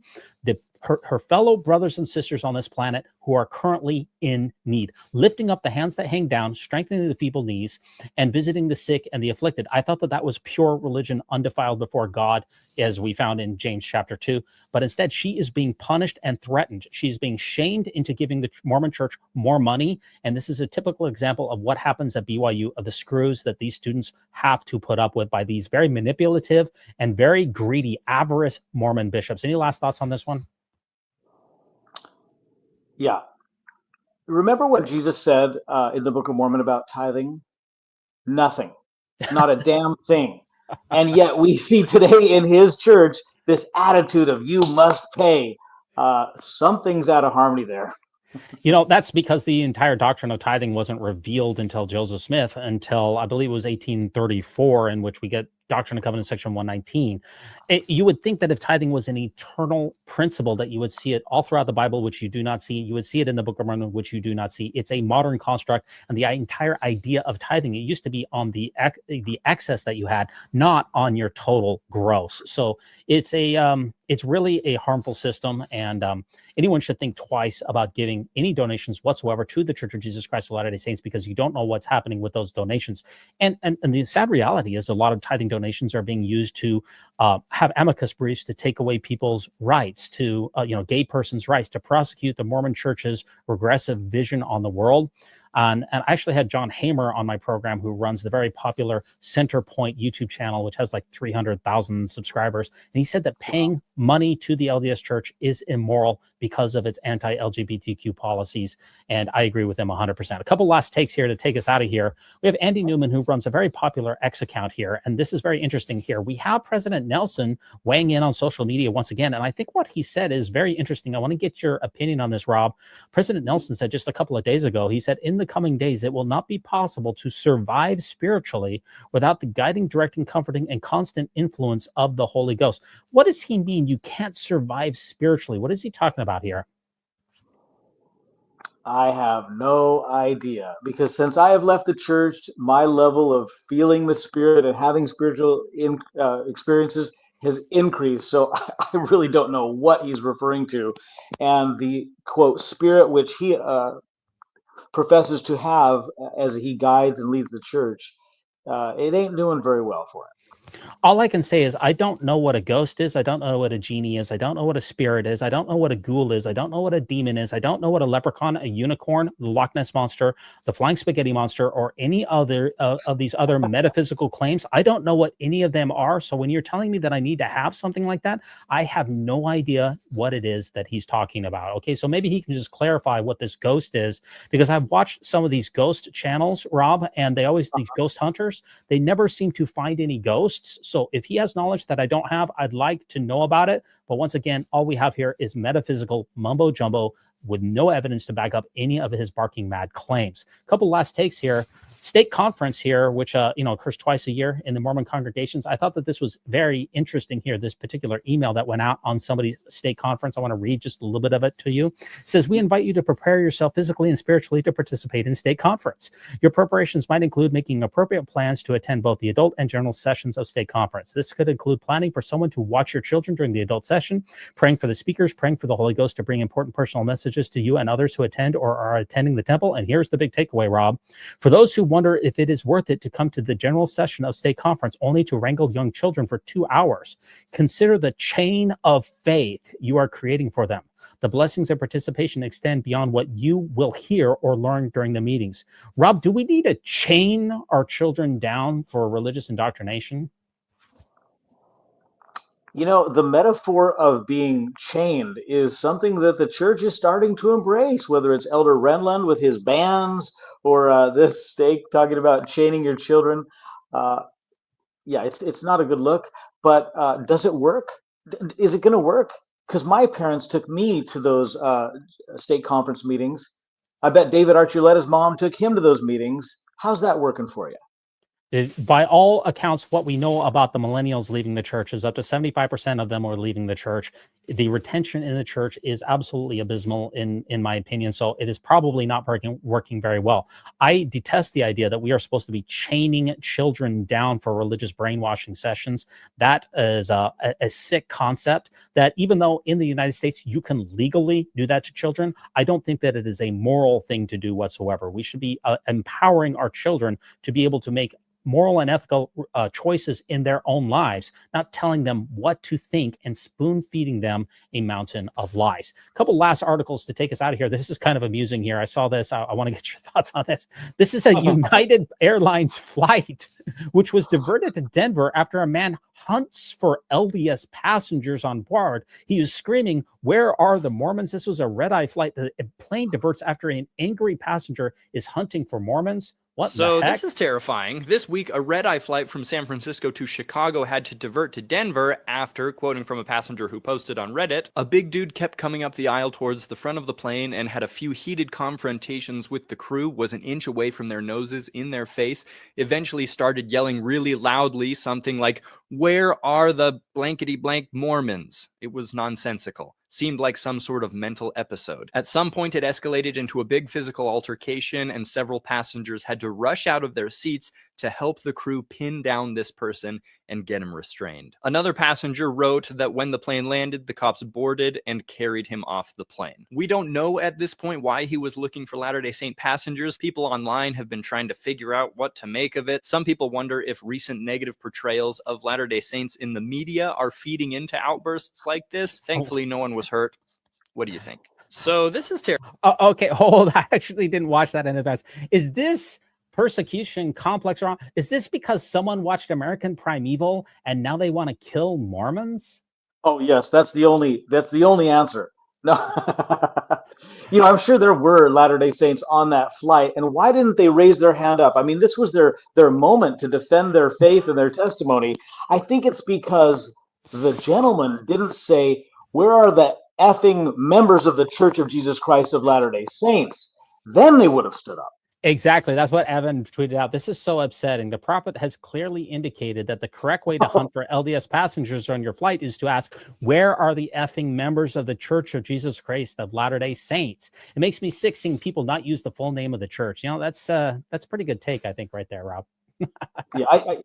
Her fellow brothers and sisters on this planet who are currently in need, lifting up the hands that hang down, strengthening the feeble knees, and visiting the sick and the afflicted. I thought that was pure religion, undefiled before God, as we found in James chapter 2. But instead, she is being punished and threatened. She's being shamed into giving the Mormon Church more money. And this is a typical example of what happens at BYU, of the screws that these students have to put up with by these very manipulative and very greedy, avarice Mormon bishops. Any last thoughts on this one? Yeah. Remember what Jesus said in the Book of Mormon about tithing? Nothing. Not a damn thing. And yet we see today in his church this attitude of you must pay. Something's out of harmony there. You know, that's because the entire doctrine of tithing wasn't revealed until Joseph Smith, until I believe it was 1834, in which we get Doctrine and Covenants section 119. You would think that if tithing was an eternal principle, that you would see it all throughout the Bible, which you do not see. You would see it in the Book of Mormon, which you do not see. It's a modern construct, and the entire idea of tithing, it used to be on the excess that you had, not on your total gross. So it's really a harmful system, and anyone should think twice about giving any donations whatsoever to the Church of Jesus Christ of Latter-day Saints, because you don't know what's happening with those donations. And the sad reality is a lot of tithing donations are being used to have amicus briefs to take away people's rights, to gay persons' rights, to prosecute the Mormon Church's regressive vision on the world. And I actually had John Hamer on my program, who runs the very popular Center Point YouTube channel, which has like 300,000 subscribers. And he said that paying money to the LDS Church is immoral because of its anti-LGBTQ policies. And I agree with him 100%. A couple last takes here to take us out of here. We have Andy Newman, who runs a very popular X account here. And this is very interesting here. We have President Nelson weighing in on social media once again. And I think what he said is very interesting. I want to get your opinion on this, Rob. President Nelson said just a couple of days ago, he said, in the coming days, it will not be possible to survive spiritually without the guiding, directing, comforting, and constant influence of the Holy Ghost. What does he mean you can't survive spiritually? What is he talking about here? I have no idea, because since I have left the church, my level of feeling the Spirit and having spiritual experiences has increased. So I really don't know what he's referring to. And the, quote, spirit which he professes to have as he guides and leads the church, it ain't doing very well for him. All I can say is I don't know what a ghost is. I don't know what a genie is. I don't know what a spirit is. I don't know what a ghoul is. I don't know what a demon is. I don't know what a leprechaun, a unicorn, the Loch Ness Monster, the Flying Spaghetti Monster, or any other of these other metaphysical claims. I don't know what any of them are. So when you're telling me that I need to have something like that, I have no idea what it is that he's talking about. Okay, so maybe he can just clarify what this ghost is, because I've watched some of these ghost channels, Rob, and they always, these ghost hunters, years. They never seem to find any ghosts. So if he has knowledge that I don't have, I'd like to know about it. But once again, all we have here is metaphysical mumbo jumbo with no evidence to back up any of his barking mad claims. A couple last takes here. Stake conference here, which occurs twice a year in the Mormon congregations. I thought that this was very interesting here, this particular email that went out on somebody's stake conference. I want to read just a little bit of it to you. It says, we invite you to prepare yourself physically and spiritually to participate in stake conference. Your preparations might include making appropriate plans to attend both the adult and general sessions of stake conference. This could include planning for someone to watch your children during the adult session, praying for the speakers, praying for the Holy Ghost to bring important personal messages to you and others who attend or are attending the temple. And here's the big takeaway, Rob. For those who wonder if it is worth it to come to the general session of stake conference only to wrangle young children for 2 hours, consider the chain of faith you are creating for them. The blessings of participation extend beyond what you will hear or learn during the meetings. Rob, do we need to chain our children down for religious indoctrination? You know, the metaphor of being chained is something that the church is starting to embrace, whether it's Elder Renlund with his bands or this stake talking about chaining your children. Yeah, it's not a good look, but does it work? Is it going to work? Because my parents took me to those stake conference meetings. I bet David Archuletta's mom took him to those meetings. How's that working for you? By all accounts, what we know about the millennials leaving the church is up to 75% of them are leaving the church. The retention in the church is absolutely abysmal, in my opinion. So it is probably not working very well. I detest the idea that we are supposed to be chaining children down for religious brainwashing sessions. That is a sick concept that even though in the United States you can legally do that to children, I don't think that it is a moral thing to do whatsoever. We should be empowering our children to be able to make moral and ethical choices in their own lives, not telling them what to think and spoon feeding them a mountain of lies. A couple last articles to take us out of here. This is kind of amusing here. I saw this. I want to get your thoughts on this. This is a United Airlines flight, which was diverted to Denver after a man hunts for LDS passengers on board. He is screaming, "Where are the Mormons?" This was a red-eye flight. The plane diverts after an angry passenger is hunting for Mormons. So this is terrifying. This week, a red-eye flight from San Francisco to Chicago had to divert to Denver after, quoting from a passenger who posted on Reddit, a big dude kept coming up the aisle towards the front of the plane and had a few heated confrontations with the crew, was an inch away from their noses, in their face, eventually started yelling really loudly something like, "Where are the blankety-blank Mormons?" It was nonsensical. Seemed like some sort of mental episode. At some point, it escalated into a big physical altercation, and several passengers had to rush out of their seats to help the crew pin down this person and get him restrained. Another passenger wrote that when the plane landed, the cops boarded and carried him off the plane. We don't know at this point why he was looking for Latter-day Saint passengers. People online have been trying to figure out what to make of it. Some people wonder if recent negative portrayals of Latter-day Saints in the media are feeding into outbursts like this. Thankfully, no one was hurt. What do you think? So this is terrible. Okay, hold. I actually didn't watch that in advance. Is this persecution complex or is this because someone watched American Primeval and now they want to kill Mormons? Oh yes, that's the only answer. No. I'm sure there were Latter-day Saints on that flight, and why didn't they raise their hand up? I mean, this was their moment to defend their faith and their testimony. I think it's because the gentleman didn't say, "Where are the effing members of the Church of Jesus Christ of Latter-day Saints?" Then they would have stood up. Exactly. That's what Evan tweeted out. This is so upsetting. The prophet has clearly indicated that the correct way to hunt for LDS passengers on your flight is to ask, "Where are the effing members of the Church of Jesus Christ of Latter-day Saints?" It makes me sick seeing people not use the full name of the church. That's a pretty good take, I think, right there, Rob. Yeah,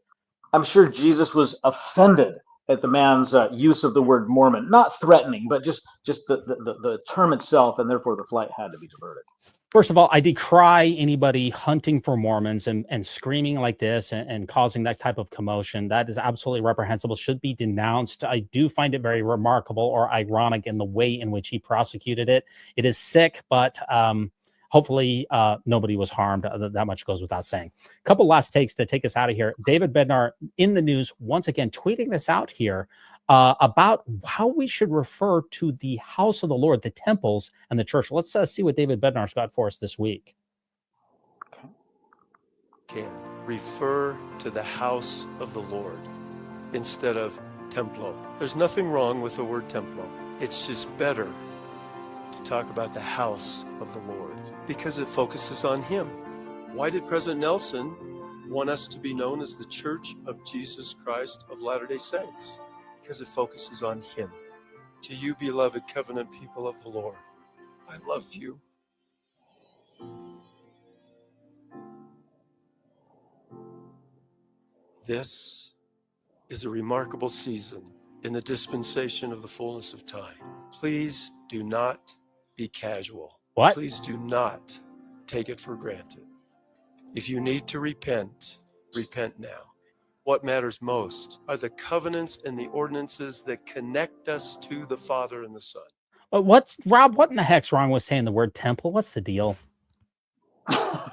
I'm sure Jesus was offended at the man's use of the word Mormon, not threatening, but just the term itself, and therefore the flight had to be diverted. First of all, I decry anybody hunting for Mormons and screaming like this and causing that type of commotion. That is absolutely reprehensible, should be denounced. I do find it very remarkable or ironic in the way in which he prosecuted it. It is sick, but hopefully nobody was harmed. That much goes without saying. A couple last takes to take us out of here. David Bednar in the news, once again, tweeting this out here about how we should refer to the house of the Lord, the temples, and the church. Let's see what David Bednar's got for us this week. Care. refer to the house of the Lord instead of templo. There's nothing wrong with the word templo. It's just better to talk about the house of the Lord because it focuses on Him. Why did President Nelson want us to be known as the Church of Jesus Christ of Latter-day Saints? Because it focuses on Him. To you, beloved covenant people of the Lord, I love you. This is a remarkable season in the dispensation of the fullness of time. Please do not be casual. What? Please do not take it for granted. If you need to repent, repent now. What matters most are the covenants and the ordinances that connect us to the Father and the Son. Rob, what in the heck's wrong with saying the word temple? What's the deal?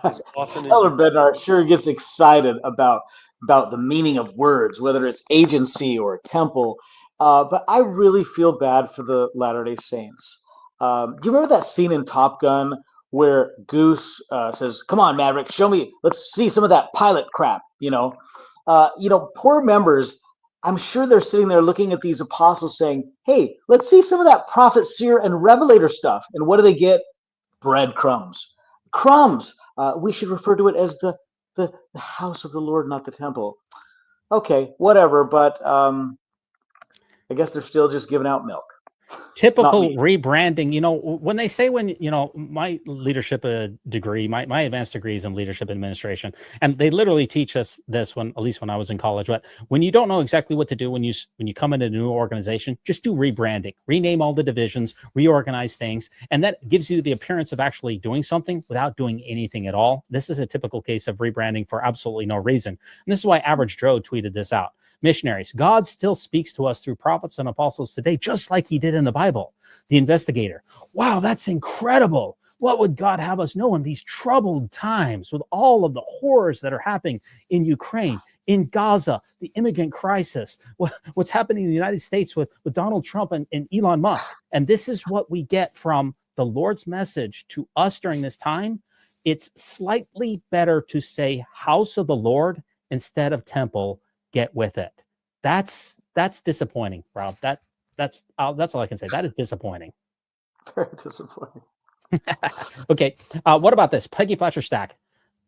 As often as Elder Bednar sure gets excited about the meaning of words, whether it's agency or temple. But I really feel bad for the Latter-day Saints. Do you remember that scene in Top Gun where Goose says, "Come on, Maverick, show me. Let's see some of that pilot crap." Poor members. I'm sure they're sitting there looking at these apostles saying, "Hey, let's see some of that prophet, seer, and revelator stuff." And what do they get? Breadcrumbs. Crumbs. We should refer to it as the house of the Lord, not the temple. Okay, whatever. But I guess they're still just giving out milk. Typical rebranding. When they say my leadership degree, my advanced degree is in leadership administration, and they literally teach us this at least when I was in college. But when you don't know exactly what to do when you come into a new organization, just do rebranding, rename all the divisions, reorganize things, and that gives you the appearance of actually doing something without doing anything at all. This is a typical case of rebranding for absolutely no reason, and this is why Average Joe tweeted this out. Missionaries, God still speaks to us through prophets and apostles today, just like He did in the Bible. The investigator, wow, that's incredible. What would God have us know in these troubled times with all of the horrors that are happening in Ukraine, in Gaza, the immigrant crisis, what's happening in the United States with Donald Trump and Elon Musk? And this is what we get from the Lord's message to us during this time. It's slightly better to say house of the Lord instead of temple. Get with it. That's disappointing, Rob. That's all I can say. That is disappointing. Very disappointing. Okay. What about this? Peggy Fletcher Stack.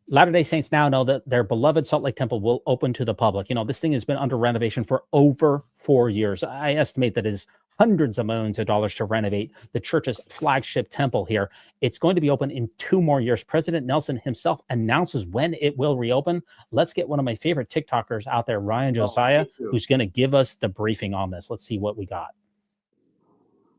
Latter-day Saints now know that their beloved Salt Lake Temple will open to the public. This thing has been under renovation for over 4 years. I estimate that it is hundreds of millions of dollars to renovate the church's flagship temple here. It's going to be open in 2 more years. President Nelson himself announces when it will reopen. Let's get one of my favorite TikTokers out there, Ryan Josiah, who's going to give us the briefing on this. Let's see what we got.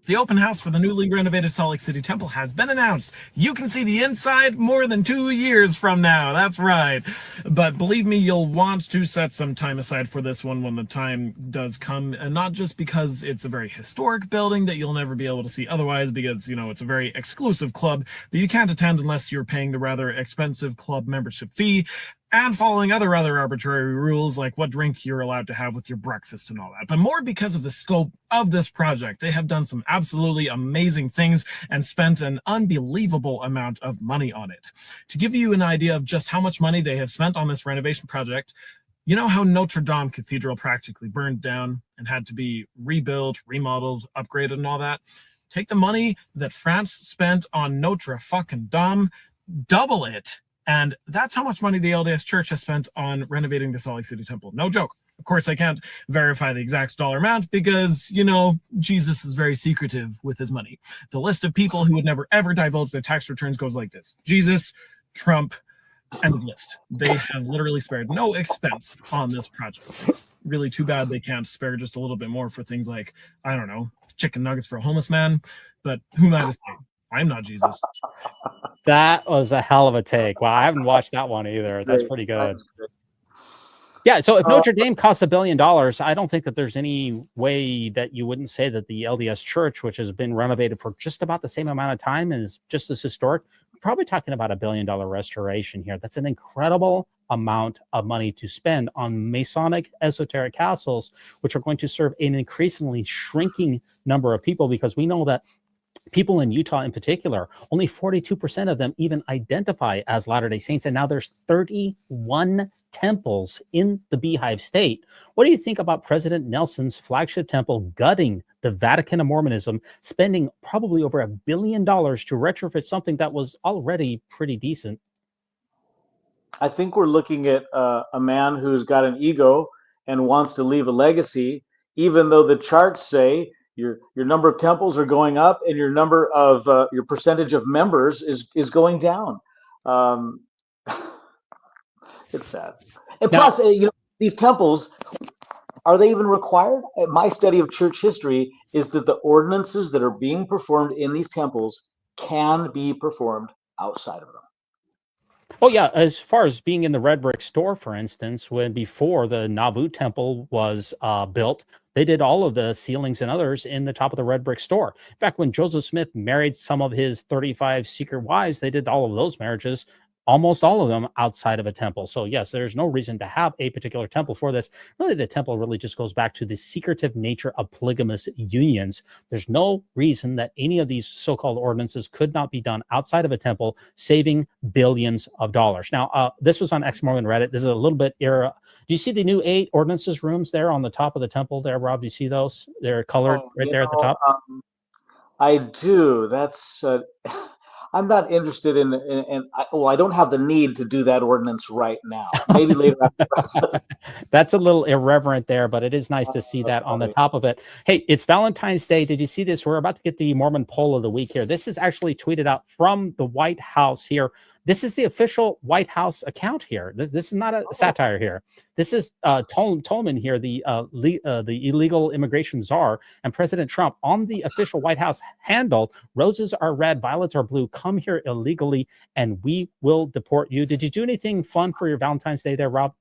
The open house for the newly renovated Salt Lake City Temple has been announced. You can see the inside more than 2 years from now. That's right. But believe me, you'll want to set some time aside for this one when the time does come. And not just because it's a very historic building that you'll never be able to see otherwise, because, it's a very exclusive club that you can't attend unless you're paying the rather expensive club membership fee and following other rather arbitrary rules like what drink you're allowed to have with your breakfast and all that. But more because of the scope of this project. They have done some absolutely amazing things and spent an unbelievable amount of money on it. To give you an idea of just how much money they have spent on this renovation project, you know how Notre Dame Cathedral practically burned down and had to be rebuilt, remodeled, upgraded, and all that? Take the money that France spent on Notre fucking Dame, double it, and that's how much money the LDS Church has spent on renovating the Salt Lake City Temple. No joke. Of course, I can't verify the exact dollar amount because, Jesus is very secretive with his money. The list of people who would never, ever divulge their tax returns goes like this: Jesus, Trump, end of list. They have literally spared no expense on this project. It's really too bad they can't spare just a little bit more for things like, I don't know, chicken nuggets for a homeless man. But who am I to say? I'm not Jesus. That was a hell of a take. Wow, I haven't watched that one either. That's pretty good. Yeah, so if Notre Dame costs $1 billion, I don't think that there's any way that you wouldn't say that the LDS Church, which has been renovated for just about the same amount of time and is just as historic, probably talking about $1 billion restoration here. That's an incredible amount of money to spend on Masonic esoteric castles, which are going to serve an increasingly shrinking number of people, because we know that people in Utah in particular, only 42% of them even identify as Latter-day Saints. And now there's 31 temples in the Beehive State. What do you think about President Nelson's flagship temple gutting the Vatican of Mormonism, spending probably over $1 billion to retrofit something that was already pretty decent? I think we're looking at a man who's got an ego and wants to leave a legacy, even though the charts say your number of temples are going up and your number of your percentage of members is going down. It's sad. And Now, plus, these temples, are they even required? My study of church history is that the ordinances that are being performed in these temples can be performed outside of them. oh yeah, as far as being in the red brick store, for instance, when before the Nauvoo temple was built, they did all of the ceilings and others in the top of the red brick store. In fact, when Joseph Smith married some of his 35 secret wives, they did all of those marriages, almost all of them outside of a temple. So yes, there's no reason to have a particular temple for this. Really, the temple really just goes back to the secretive nature of polygamous unions. There's no reason that any of these so-called ordinances could not be done outside of a temple, saving billions of dollars. Now, this was on Ex-Mormon Reddit. This is a little bit era. Do you see the new 8 ordinances rooms there on the top of the temple there, Rob? Do you see those? They're colored right there at the top. I do. That's I'm not interested in I don't have the need to do that ordinance right now. Maybe later after breakfast. That's a little irreverent there, but it is nice to see that on the top of it. Hey, it's Valentine's Day. Did you see this? We're about to get the Mormon poll of the week here. This is actually tweeted out from the White House here. This is the official White House account here. This is not a satire here. This is Tolman here, the illegal immigration czar, and President Trump on the official White House handle. Roses are red, violets are blue. Come here illegally, and we will deport you. Did you do anything fun for your Valentine's Day there, Rob?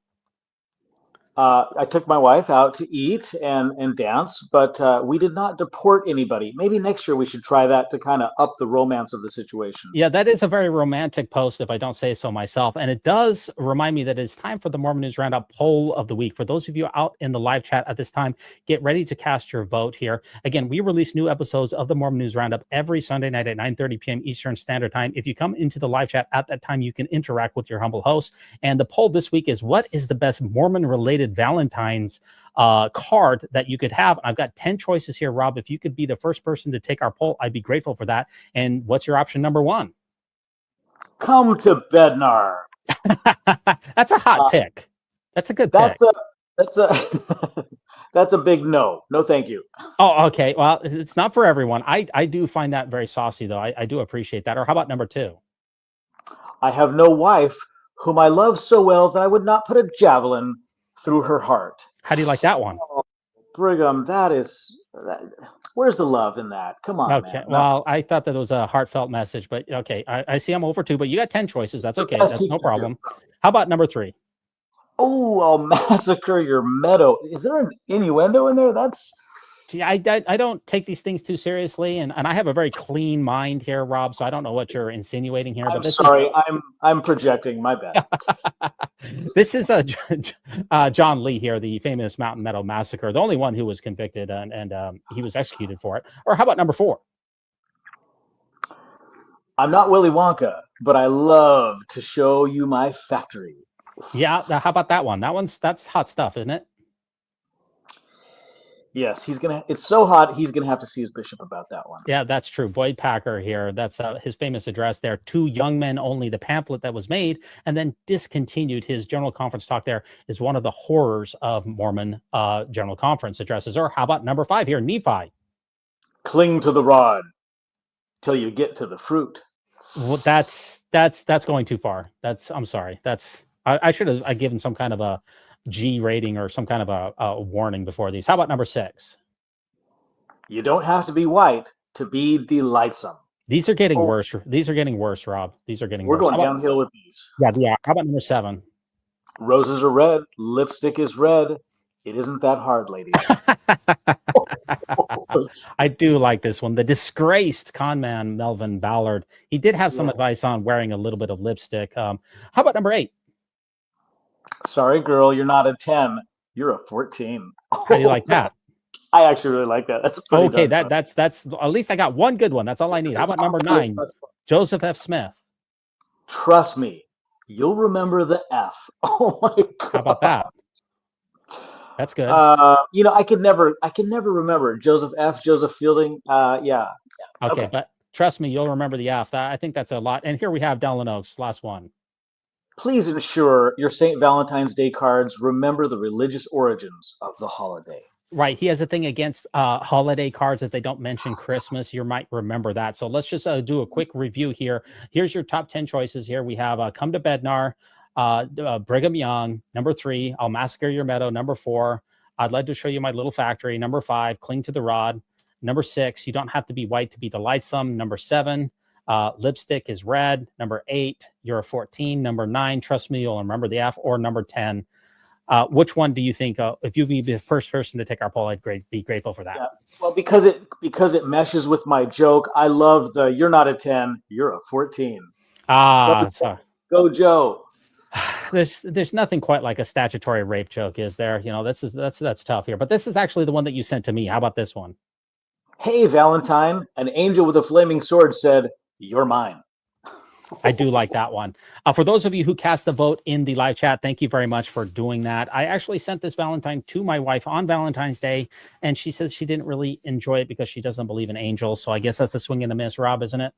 I took my wife out to eat and dance, but we did not deport anybody. Maybe next year we should try that to kind of up the romance of the situation. Yeah, that is a very romantic post, if I don't say so myself. And it does remind me that it's time for the Mormon News Roundup poll of the week. For those of you out in the live chat at this time, get ready to cast your vote here. Again, we release new episodes of the Mormon News Roundup every Sunday night at 9:30 p.m. Eastern Standard Time. If you come into the live chat at that time, you can interact with your humble host. And the poll this week is, what is the best Mormon-related Valentine's card that you could have? I've got 10 choices here, Rob. If you could be the first person to take our poll, I'd be grateful for that. And what's your option number 1? Come to Bednar. That's a hot pick. That's a good pick. That's a big no. No, thank you. Oh, okay. Well, it's not for everyone. I do find that very saucy, though. I do appreciate that. Or how about number 2? I have no wife whom I love so well that I would not put a javelin through her heart. How do you like that one? Oh, Brigham, where's the love in that? Come on, okay, man. Well, I thought that was a heartfelt message, but okay. I see I'm over 2, but you got 10 choices. That's okay. That's no problem. How about number 3? Oh, I'll massacre your meadow. Is there an innuendo in there? See, I don't take these things too seriously, and I have a very clean mind here, Rob. So I don't know what you're insinuating here. I'm sorry, I'm projecting. My bad. This is John Lee here, the famous Mountain Meadow Massacre, the only one who was convicted, and he was executed for it. Or how about number 4? I'm not Willy Wonka, but I love to show you my factory. Yeah, how about that one? That's hot stuff, isn't it? Yes, it's so hot, he's gonna have to see his bishop about that one. Yeah, that's true. Boyd Packer here. That's his famous address there. 2 young men only. The pamphlet that was made and then discontinued. His general conference talk there is one of the horrors of Mormon general conference addresses. Or how about number 5 here, Nephi? Cling to the rod till you get to the fruit. Well, that's going too far. I'm sorry. I should have given some kind of a G rating or some kind of a warning before these. How about number 6? You don't have to be white to be delightsome. These are getting worse. These are getting worse, Rob. These are getting worse. We're going downhill with these. Yeah. How about number 7? Roses are red. Lipstick is red. It isn't that hard, ladies. I do like this one. The disgraced conman Melvin Ballard. He did have some advice on wearing a little bit of lipstick. How about number 8? Sorry, girl, you're not a 10. You're a 14. How do you like that? I actually really like that. That's pretty Okay, darn that's at least I got one good one. That's all I need. How about number 9? Joseph F. Smith. Trust me, you'll remember the F. Oh my God. How about that? That's good. I can never remember Joseph F. Joseph Fielding. Yeah. Okay, but trust me, you'll remember the F. I think that's a lot. And here we have Dallin Oaks, last one. Please ensure your St. Valentine's Day cards remember the religious origins of the holiday. Right. He has a thing against holiday cards that they don't mention Christmas. You might remember that. So let's just do a quick review here. Here's your top 10 choices here. We have Come to Bednar, Brigham Young. Number 3, I'll Massacre Your Meadow. Number 4, I'd like to show you my little factory. Number 5, Cling to the Rod. Number 6, You Don't Have to Be White to Be Delightsome. Number 7, Lipstick is Red. Number 8, You're a 14. Number 9, Trust Me, You'll Remember the F. Or number 10, which one do you think, if you'd be the first person to take our poll, I'd be grateful for that. Yeah. Well, because it meshes with my joke. I love the You're not a 10, you're a 14. Go Joe. There's nothing quite like a statutory rape joke, is there? That's tough here. But this is actually the one that you sent to me. How about this one? Hey, Valentine, an angel with a flaming sword said, "You're mine." I do like that one. For those of you who cast the vote in the live chat, thank you very much for doing that. I actually sent this Valentine to my wife on Valentine's Day, and she says she didn't really enjoy it because she doesn't believe in angels. So I guess that's a swing and a miss, Rob, isn't it?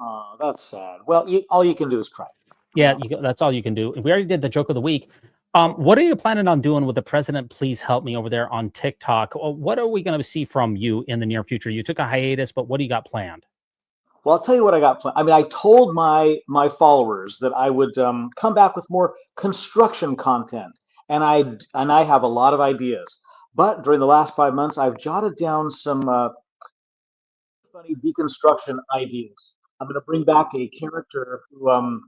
Oh, that's sad. Well, all you can do is try. Yeah, that's all you can do. We already did the joke of the week. What are you planning on doing with the President Please Help Me over there on TikTok? What are we going to see from you in the near future? You took a hiatus, but what do you got planned? Well, I'll tell you what I got planned. I mean, I told my followers that I would come back with more construction content, and I have a lot of ideas. But during the last 5 months, I've jotted down some funny deconstruction ideas. I'm going to bring back a character who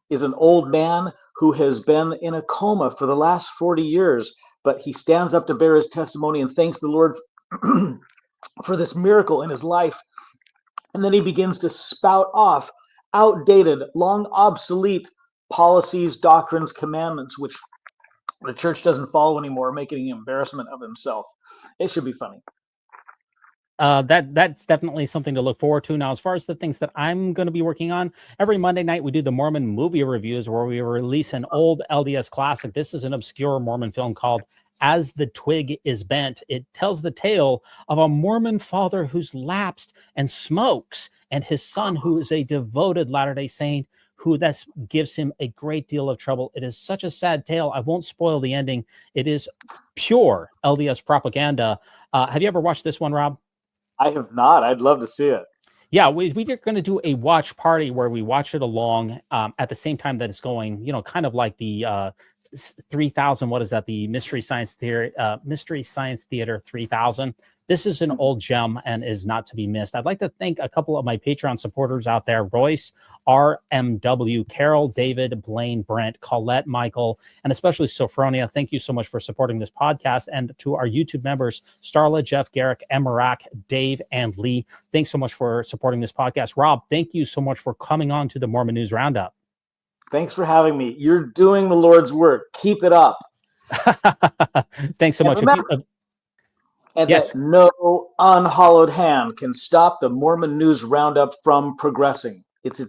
is an old man who has been in a coma for the last 40 years, but he stands up to bear his testimony and thanks the Lord for this miracle in his life. And then he begins to spout off outdated, long obsolete policies, doctrines, commandments, which the church doesn't follow anymore, making an embarrassment of himself. It should be funny. That's definitely something to look forward to. Now, as far as the things that I'm going to be working on, every Monday night we do the Mormon movie reviews where we release an old LDS classic. This is an obscure Mormon film called As the Twig is Bent. It tells the tale of a Mormon father who's lapsed and smokes, and his son who is a devoted Latter-day Saint who gives him a great deal of trouble. It is such a sad tale. I won't spoil the ending. It is pure LDS propaganda. Have you ever watched this one, Rob? I have not. I'd love to see it. Yeah, we're going to do a watch party where we watch it along at the same time that it's going, kind of like the 3000. What is that? The Mystery Science Theater 3000. This is an old gem and is not to be missed. I'd like to thank a couple of my Patreon supporters out there: Royce, RMW, Carol, David, Blaine, Brent, Colette, Michael, and especially Sophronia. Thank you so much for supporting this podcast. And to our YouTube members, Starla, Jeff, Garrick, Emirac, Dave, and Lee, thanks so much for supporting this podcast. Rob, thank you so much for coming on to the Mormon News Roundup. Thanks for having me. You're doing the Lord's work. Keep it up. Thanks so much. Yes. That no unhallowed hand can stop the Mormon News Roundup from progressing. It's